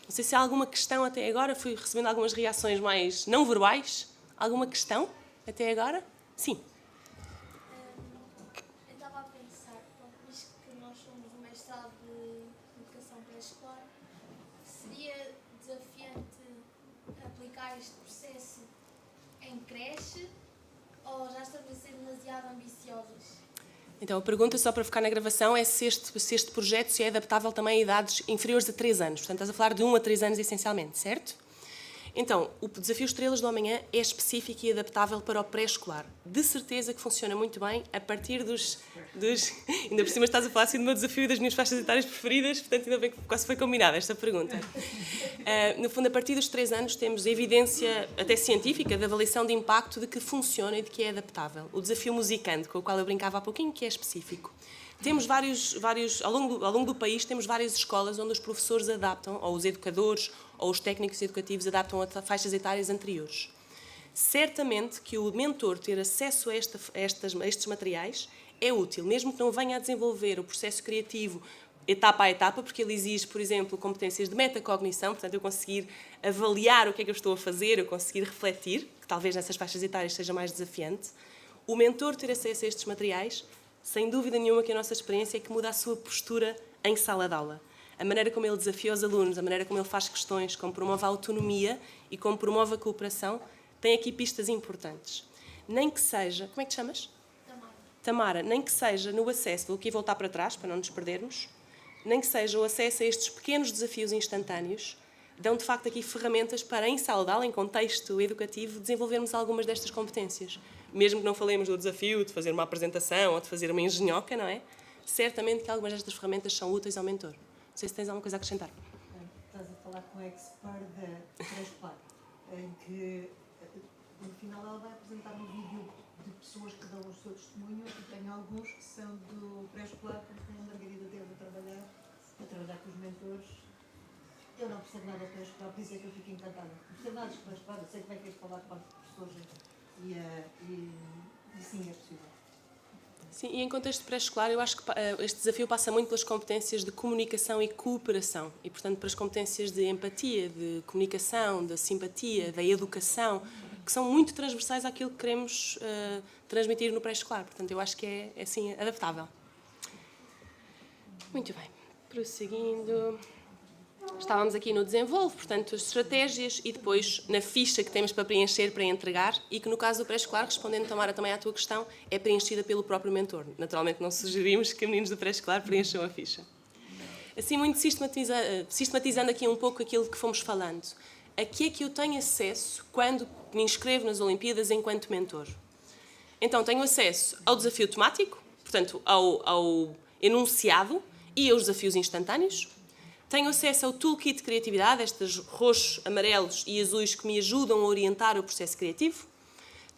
Não sei se há alguma questão até agora. Fui recebendo algumas reações mais não verbais. Alguma questão até agora? Sim. Eu estava a pensar, visto que nós somos do mestrado de educação pré-escolar, seria desafiante aplicar este processo em creche ou já estamos a ser demasiado ambiciosas? Então, a pergunta, só para ficar na gravação, é se este projeto se é adaptável também a idades inferiores a 3 anos. Portanto, estás a falar de 1 a 3 anos, essencialmente, certo? Então, o Desafio Estrelas do Amanhã é específico e adaptável para o pré-escolar. De certeza que funciona muito bem a partir dos... Ainda por cima estás a falar assim do meu desafio e das minhas faixas etárias preferidas, portanto, ainda bem que quase foi combinada esta pergunta. No fundo, a partir dos 3 anos temos evidência, até científica, de avaliação de impacto de que funciona e de que é adaptável. O desafio musicante, com o qual eu brincava há pouquinho, que é específico. Temos ao longo do país, temos várias escolas onde os professores adaptam, ou os educadores, ou os técnicos educativos adaptam a faixas etárias anteriores. Certamente que o mentor ter acesso a estes materiais é útil, mesmo que não venha a desenvolver o processo criativo etapa a etapa, porque ele exige, por exemplo, competências de metacognição, portanto, eu conseguir avaliar o que é que eu estou a fazer, eu conseguir refletir, que talvez nessas faixas etárias seja mais desafiante. O mentor ter acesso a estes materiais, sem dúvida nenhuma que a nossa experiência é que muda a sua postura em sala de aula. A maneira como ele desafia os alunos, a maneira como ele faz questões, como promove a autonomia e como promove a cooperação, tem aqui pistas importantes. Nem que seja... Como é que te chamas? Tamara. Nem que seja no acesso, vou aqui voltar para trás, para não nos perdermos, nem que seja o acesso a estes pequenos desafios instantâneos, dão de facto aqui ferramentas para, em sala de aula, em contexto educativo, desenvolvermos algumas destas competências. Mesmo que não falemos do desafio de fazer uma apresentação ou de fazer uma engenhoca, não é? Certamente que algumas destas ferramentas são úteis ao mentor. Não sei se tens alguma coisa a acrescentar. Estás a falar com a expert da pré-escolar, em que no final ela vai apresentar um vídeo de pessoas que dão o seu testemunho e tem alguns que são do pré-escolar, porque a Margarida teve a trabalhar com os mentores. Eu não percebo nada de pré-escolar, por isso é que eu fico encantada. Não percebo nada de pré-escolar, eu sei como é que é falar com as pessoas e sim, é possível. Sim, e em contexto pré-escolar, eu acho que este desafio passa muito pelas competências de comunicação e cooperação e, portanto, pelas competências de empatia, de comunicação, da simpatia, da educação, que são muito transversais àquilo que queremos transmitir no pré-escolar. Portanto, eu acho que é assim, adaptável. Muito bem. Prosseguindo... Estávamos aqui no desenvolve, portanto, as estratégias e depois na ficha que temos para preencher, para entregar e que no caso do pré-escolar, respondendo, Tamara, também à tua questão, é preenchida pelo próprio mentor. Naturalmente não sugerimos que meninos do pré-escolar preencham a ficha. Assim, muito sistematizando aqui um pouco aquilo que fomos falando. A que é que eu tenho acesso quando me inscrevo nas Olimpíadas enquanto mentor? Então, tenho acesso ao desafio temático, portanto, ao enunciado e aos desafios instantâneos. Tenho acesso ao toolkit de criatividade, estes roxos, amarelos e azuis que me ajudam a orientar o processo criativo.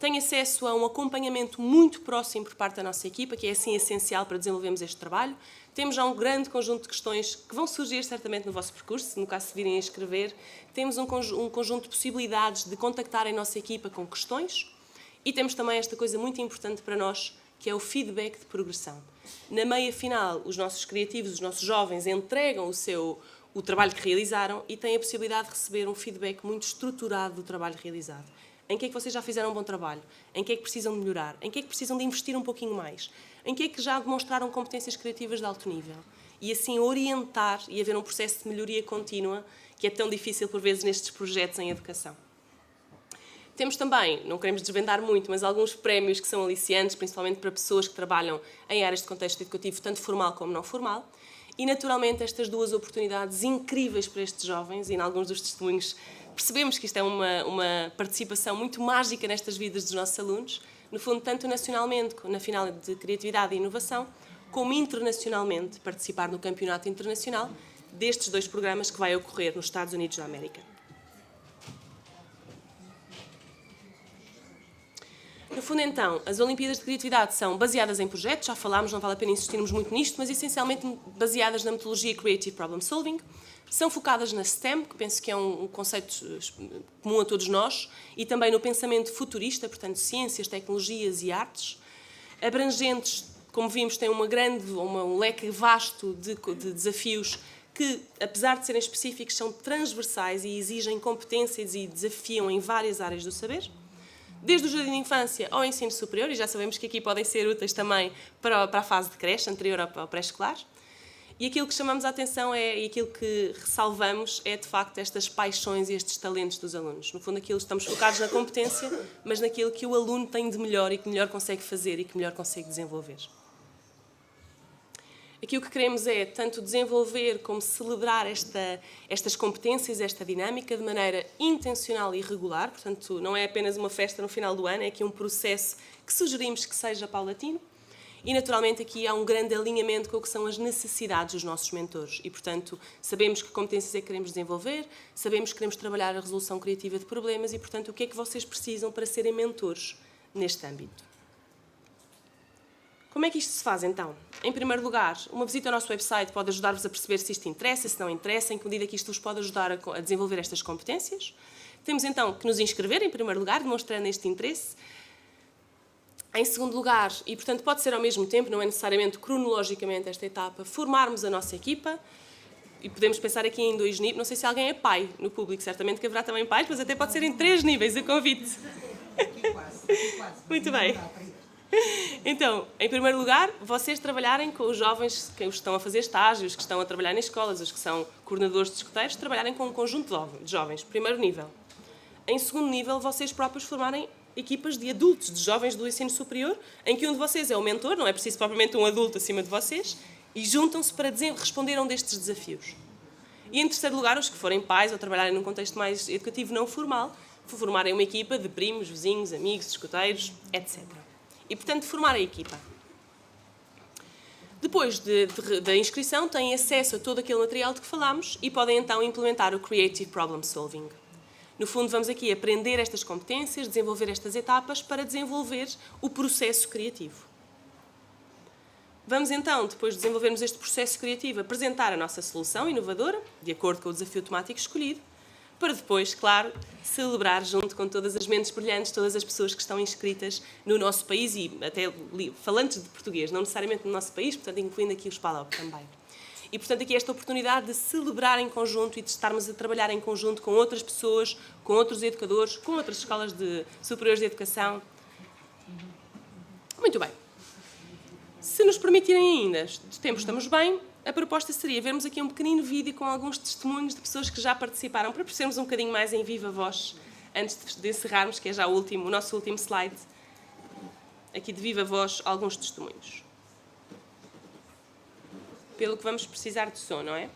Tenho acesso a um acompanhamento muito próximo por parte da nossa equipa, que é assim essencial para desenvolvermos este trabalho. Temos já um grande conjunto de questões que vão surgir certamente no vosso percurso, no caso se virem a escrever. Temos um conjunto de possibilidades de contactar a nossa equipa com questões. E temos também esta coisa muito importante para nós, que é o feedback de progressão. Na meia final, os nossos criativos, os nossos jovens entregam o trabalho que realizaram e têm a possibilidade de receber um feedback muito estruturado do trabalho realizado. Em que é que vocês já fizeram um bom trabalho? Em que é que precisam de melhorar? Em que é que precisam de investir um pouquinho mais? Em que é que já demonstraram competências criativas de alto nível? E assim orientar e haver um processo de melhoria contínua que é tão difícil por vezes nestes projetos em educação. Temos também, não queremos desvendar muito, mas alguns prémios que são aliciantes, principalmente para pessoas que trabalham em áreas de contexto educativo, tanto formal como não formal. E, naturalmente, estas duas oportunidades incríveis para estes jovens, e em alguns dos testemunhos percebemos que isto é uma participação muito mágica nestas vidas dos nossos alunos, no fundo, tanto nacionalmente, na final de Criatividade e Inovação, como internacionalmente, participar no campeonato internacional destes 2 programas que vai ocorrer nos Estados Unidos da América. No fundo, então, as Olimpíadas de Criatividade são baseadas em projetos, já falámos, não vale a pena insistirmos muito nisto, mas essencialmente baseadas na metodologia Creative Problem Solving. São focadas na STEM, que penso que é um conceito comum a todos nós, e também no pensamento futurista, portanto, ciências, tecnologias e artes. Abrangentes, como vimos, têm um leque vasto de desafios que, apesar de serem específicos, são transversais e exigem competências e desafiam em várias áreas do saber. Desde o jardim de infância ao ensino superior, e já sabemos que aqui podem ser úteis também para a fase de creche, anterior ao pré-escolar. E aquilo que chamamos a atenção e aquilo que ressalvamos é, de facto, estas paixões e estes talentos dos alunos. No fundo, estamos focados na competência, mas naquilo que o aluno tem de melhor e que melhor consegue fazer e que melhor consegue desenvolver. Aqui o que queremos é tanto desenvolver como celebrar estas competências, esta dinâmica de maneira intencional e regular, portanto não é apenas uma festa no final do ano, é aqui um processo que sugerimos que seja paulatino e naturalmente aqui há um grande alinhamento com o que são as necessidades dos nossos mentores e portanto sabemos que competências é que queremos desenvolver, sabemos que queremos trabalhar a resolução criativa de problemas e portanto o que é que vocês precisam para serem mentores neste âmbito. Como é que isto se faz, então? Em primeiro lugar, uma visita ao nosso website pode ajudar-vos a perceber se isto interessa, se não interessa, em que medida que isto vos pode ajudar a desenvolver estas competências. Temos, então, que nos inscrever, em primeiro lugar, demonstrando este interesse. Em segundo lugar, e portanto pode ser ao mesmo tempo, não é necessariamente cronologicamente esta etapa, formarmos a nossa equipa, e podemos pensar aqui em 2 níveis, não sei se alguém é pai no público, certamente que haverá também pais, mas até pode ser em 3 níveis o convite. Aqui quase. Muito bem. Então, em primeiro lugar, vocês trabalharem com os jovens que estão a fazer estágios, que estão a trabalhar em escolas, os que são coordenadores de escoteiros, trabalharem com um conjunto de jovens, primeiro nível. Em segundo nível, vocês próprios formarem equipas de adultos, de jovens do ensino superior, em que um de vocês é o mentor, não é preciso propriamente um adulto acima de vocês, e juntam-se para responder a um destes desafios. E em terceiro lugar, os que forem pais ou trabalharem num contexto mais educativo não formal, formarem uma equipa de primos, vizinhos, amigos, escoteiros, etc. E, portanto, formar a equipa. Depois da inscrição, têm acesso a todo aquele material de que falámos e podem, então, implementar o Creative Problem Solving. No fundo, vamos aqui aprender estas competências, desenvolver estas etapas para desenvolver o processo criativo. Vamos, então, depois de desenvolvermos este processo criativo, apresentar a nossa solução inovadora, de acordo com o desafio temático escolhido, para depois, claro, celebrar junto com todas as mentes brilhantes, todas as pessoas que estão inscritas no nosso país e até falantes de português, não necessariamente no nosso país, portanto, incluindo aqui os PALOP também. E, portanto, aqui esta oportunidade de celebrar em conjunto e de estarmos a trabalhar em conjunto com outras pessoas, com outros educadores, com outras escolas superiores de educação. Muito bem. Se nos permitirem ainda, de tempo estamos bem, a proposta seria vermos aqui um pequenino vídeo com alguns testemunhos de pessoas que já participaram, para percebermos um bocadinho mais em viva voz, antes de encerrarmos, que é já o nosso último slide. Aqui de viva voz, alguns testemunhos. Pelo que vamos precisar de som, não é?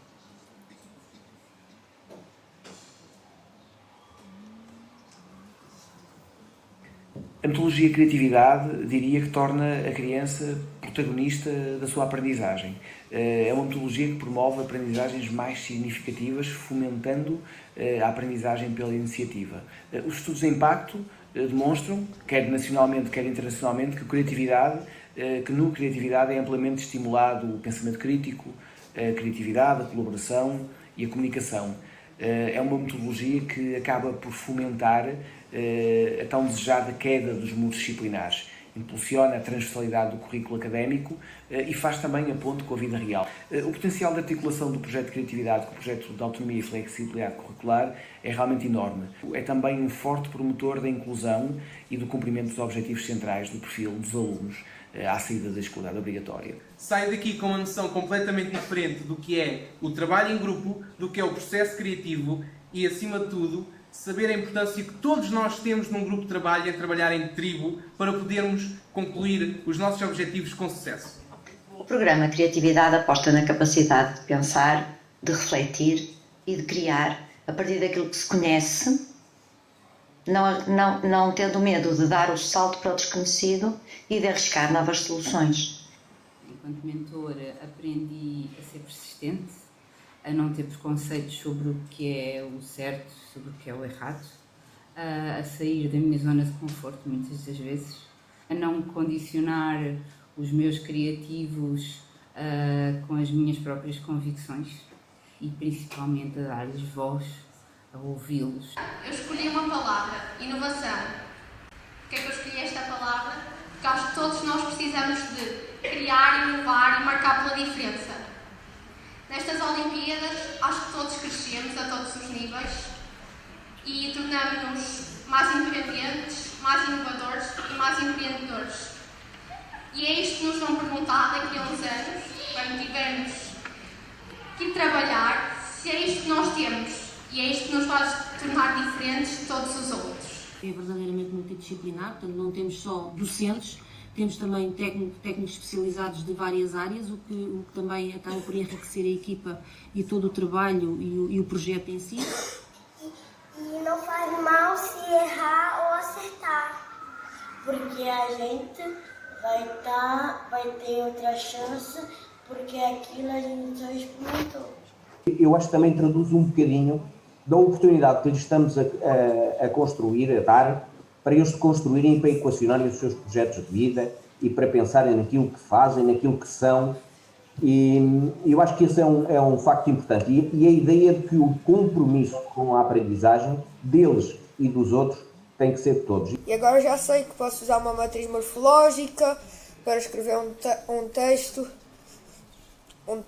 A metodologia criatividade, diria que torna a criança protagonista da sua aprendizagem. É uma metodologia que promove aprendizagens mais significativas, fomentando a aprendizagem pela iniciativa. Os estudos de impacto demonstram, quer nacionalmente, quer internacionalmente, que no criatividade é amplamente estimulado o pensamento crítico, a criatividade, a colaboração e a comunicação. É uma metodologia que acaba por fomentar a tão desejada queda dos muros disciplinares, impulsiona a transversalidade do currículo académico e faz também a ponte com a vida real. O potencial de articulação do projeto de criatividade com o projeto de autonomia e flexibilidade curricular é realmente enorme. É também um forte promotor da inclusão e do cumprimento dos objetivos centrais do perfil dos alunos à saída da escolaridade obrigatória. Sai daqui com uma noção completamente diferente do que é o trabalho em grupo, do que é o processo criativo e, acima de tudo, saber a importância que todos nós temos num grupo de trabalho, em trabalhar em tribo, para podermos concluir os nossos objetivos com sucesso. O programa Criatividade aposta na capacidade de pensar, de refletir e de criar a partir daquilo que se conhece, não tendo medo de dar o salto para o desconhecido e de arriscar novas soluções. Enquanto mentor, aprendi a ser persistente, a não ter preconceitos sobre o que é o certo, sobre o que é o errado, a sair da minha zona de conforto muitas das vezes, a não condicionar os meus criativos com as minhas próprias convicções e principalmente a dar-lhes voz, a ouvi-los. Eu escolhi uma palavra, inovação. Porquê é que eu escolhi esta palavra? Porque acho que todos nós precisamos de criar, inovar e marcar pela diferença. Nestas Olimpíadas, acho que todos crescemos a todos os níveis e tornamos-nos mais independentes, mais inovadores e mais empreendedores. E é isto que nos vão perguntar daqui a uns anos, quando tivermos que trabalhar, se é isto que nós temos e é isto que nos vai tornar diferentes de todos os outros. É verdadeiramente multidisciplinar, portanto não temos só docentes, temos também técnicos especializados de várias áreas, o que também acaba por enriquecer a equipa e todo o trabalho e o projeto em si. E não faz mal se errar ou acertar, porque a gente vai ter outra chance, porque aquilo a gente só experimentou. Eu acho que também traduz um bocadinho da oportunidade que lhes estamos a construir, a dar, para eles construírem, para equacionarem os seus projetos de vida e para pensarem naquilo que fazem, naquilo que são. E eu acho que esse é um facto importante. E a ideia de que o compromisso com a aprendizagem deles e dos outros tem que ser de todos. E agora já sei que posso usar uma matriz morfológica para escrever um texto, um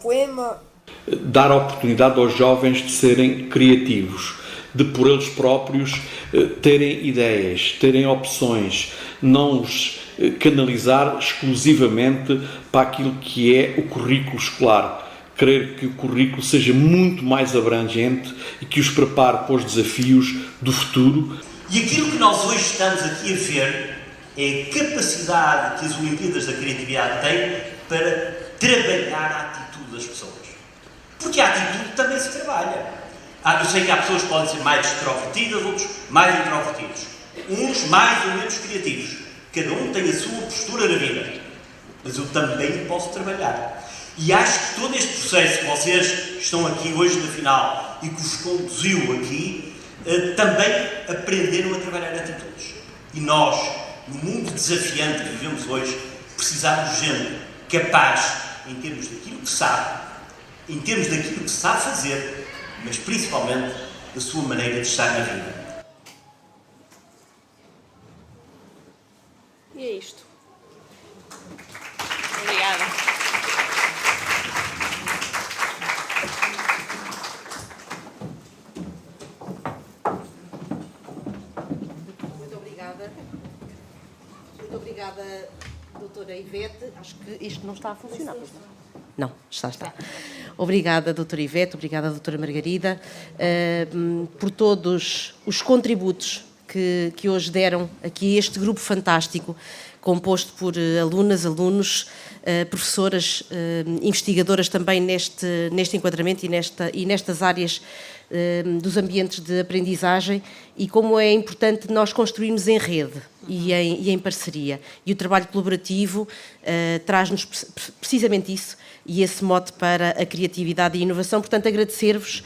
poema. Dar a oportunidade aos jovens de serem criativos, de por eles próprios terem ideias, terem opções, não os canalizar exclusivamente para aquilo que é o currículo escolar. Querer que o currículo seja muito mais abrangente e que os prepare para os desafios do futuro. E aquilo que nós hoje estamos aqui a ver é a capacidade que as Olimpíadas da Criatividade têm para trabalhar a atitude das pessoas. Porque a atitude também se trabalha. Eu sei que há pessoas que podem ser mais extrovertidas, outros mais introvertidos. Uns mais ou menos criativos. Cada um tem a sua postura na vida. Mas eu também posso trabalhar. E acho que todo este processo que vocês estão aqui hoje na final e que os conduziu aqui, também aprenderam a trabalhar atitudes. E nós, no mundo desafiante que vivemos hoje, precisamos de gente capaz, em termos daquilo que sabe, em termos daquilo que sabe fazer, mas principalmente da sua maneira de estar na vida. E é isto. Obrigada. Muito obrigada. Muito obrigada, doutora Ivete. Acho que isto não está a funcionar, pois não? Não, está. Obrigada, doutora Ivete, obrigada, doutora Margarida, por todos os contributos que hoje deram aqui a este grupo fantástico, composto por alunas, alunos, professoras, investigadoras também neste enquadramento e nestas áreas dos ambientes de aprendizagem, e como é importante nós construirmos em rede e em parceria. E o trabalho colaborativo traz-nos precisamente isso, e esse mote para a criatividade e a inovação. Portanto, agradecer-vos,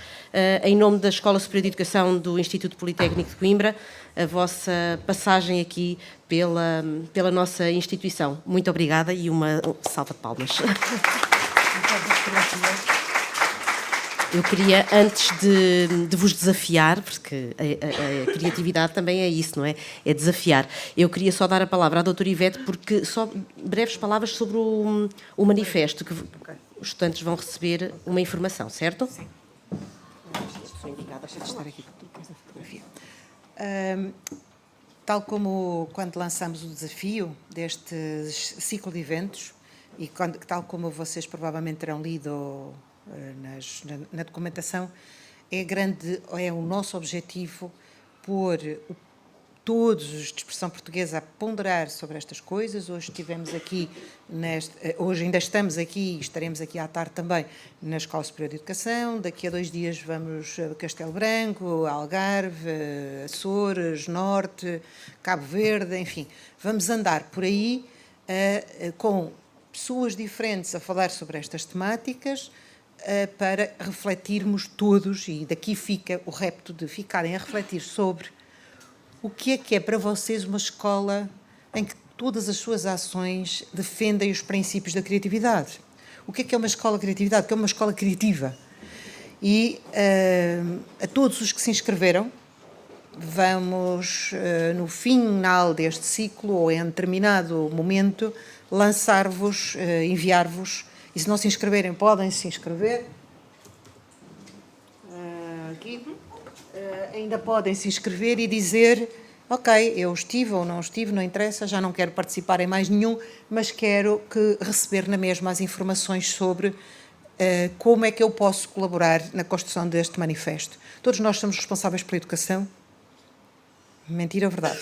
em nome da Escola Superior de Educação do Instituto Politécnico de Coimbra, a vossa passagem aqui pela nossa instituição. Muito obrigada e uma salva de palmas. Eu queria, antes de vos desafiar, porque a criatividade também é isso, não é? É desafiar. Eu queria só dar a palavra à doutora Ivete, porque só breves palavras sobre o manifesto, que os estudantes vão receber uma informação, certo? Sim. Sou indicada, deixa de estar aqui com a fotografia. Tal como quando lançamos o desafio deste ciclo de eventos, e tal como vocês provavelmente terão lido na documentação, é o nosso objetivo pôr todos os de expressão portuguesa a ponderar sobre estas coisas. Hoje ainda estamos aqui, estaremos aqui à tarde também na Escola Superior de Educação. Daqui a 2 dias vamos a Castelo Branco, Algarve, Açores, Norte, Cabo Verde, enfim. Vamos andar por aí com pessoas diferentes a falar sobre estas temáticas, para refletirmos todos, e daqui fica o repto de ficarem a refletir sobre o que é para vocês uma escola em que todas as suas ações defendem os princípios da criatividade. O que é uma escola criatividade? O que é uma escola criativa? E a todos os que se inscreveram, vamos, no final deste ciclo, ou em determinado momento, lançar-vos, enviar-vos, e se não se inscreverem, podem se inscrever. Aqui. Ainda podem se inscrever e dizer: ok, eu estive ou não estive, não interessa, já não quero participar em mais nenhum, mas quero receber na mesma as informações sobre como é que eu posso colaborar na construção deste manifesto. Todos nós somos responsáveis pela educação? Mentira ou verdade?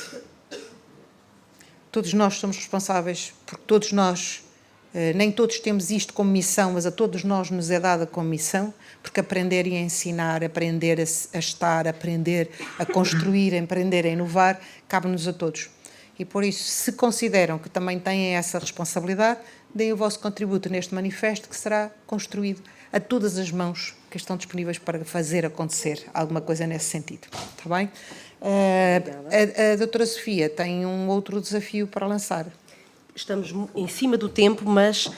Todos nós somos responsáveis, porque todos nós, nem todos temos isto como missão, mas a todos nós nos é dada como missão, porque aprender e ensinar, aprender a estar, aprender a construir, aprender a inovar, cabe-nos a todos. E por isso, se consideram que também têm essa responsabilidade, deem o vosso contributo neste manifesto, que será construído a todas as mãos que estão disponíveis para fazer acontecer alguma coisa nesse sentido. Está bem? A doutora Sofia tem um outro desafio para lançar. Estamos em cima do tempo, mas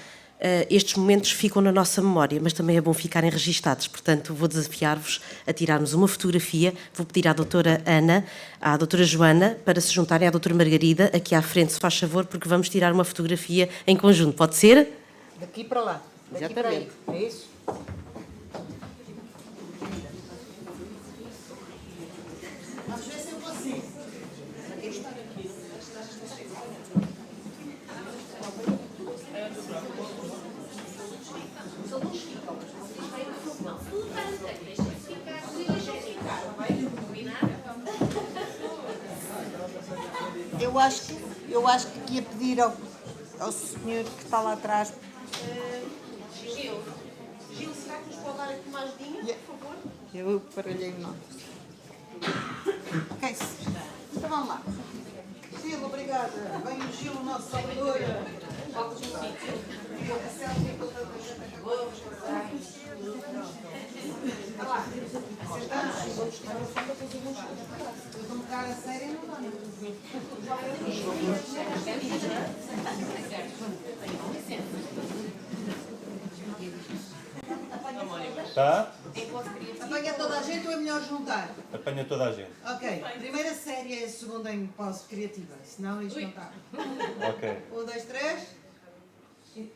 estes momentos ficam na nossa memória, mas também é bom ficarem registados. Portanto, vou desafiar-vos a tirarmos uma fotografia. Vou pedir à doutora Ana, à doutora Joana, para se juntarem à doutora Margarida, aqui à frente, se faz favor, porque vamos tirar uma fotografia em conjunto. Pode ser? Daqui para lá. Daqui para aí. É isso? Vamos ver se eu consigo. Eu acho que ia pedir ao senhor que está lá atrás. Gil, será que nos pode dar aqui uma ajudinha, por favor? Eu paralhei o nome. Ok, então vamos lá. Gil, obrigada. Vem o Gil, o nosso salvador. Volta de um sítio. A selfie com toda a gente acabou. Olha lá. Sentamos. Eu vou tocar a sério e não dá. Tá? Apanha toda a gente ou é melhor juntar? Apanha toda a gente. Ok. Primeira série e a segunda em pós-criativa. Senão isto não está. Ok. 1, 2, 3.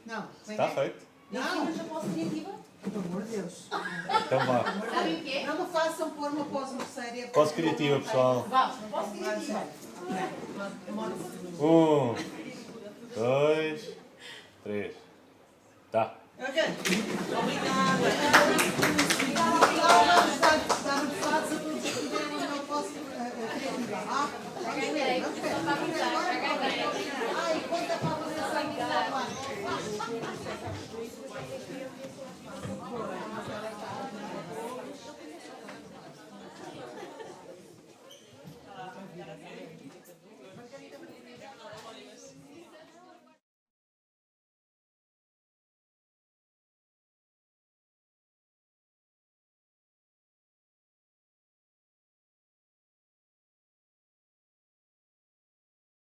Não. Está feito? Não. Pós-criativa? Pelo amor de Deus. Então vá. Não me façam pôr uma pós muito séria. Pós-criativa, pessoal. Vá, pós-criativa. 1, 2, 3. Tá. Ok. Obrigada. Está muito fácil a todos que tiveram uma pós-criativa. Vamos ver. Ai, conta para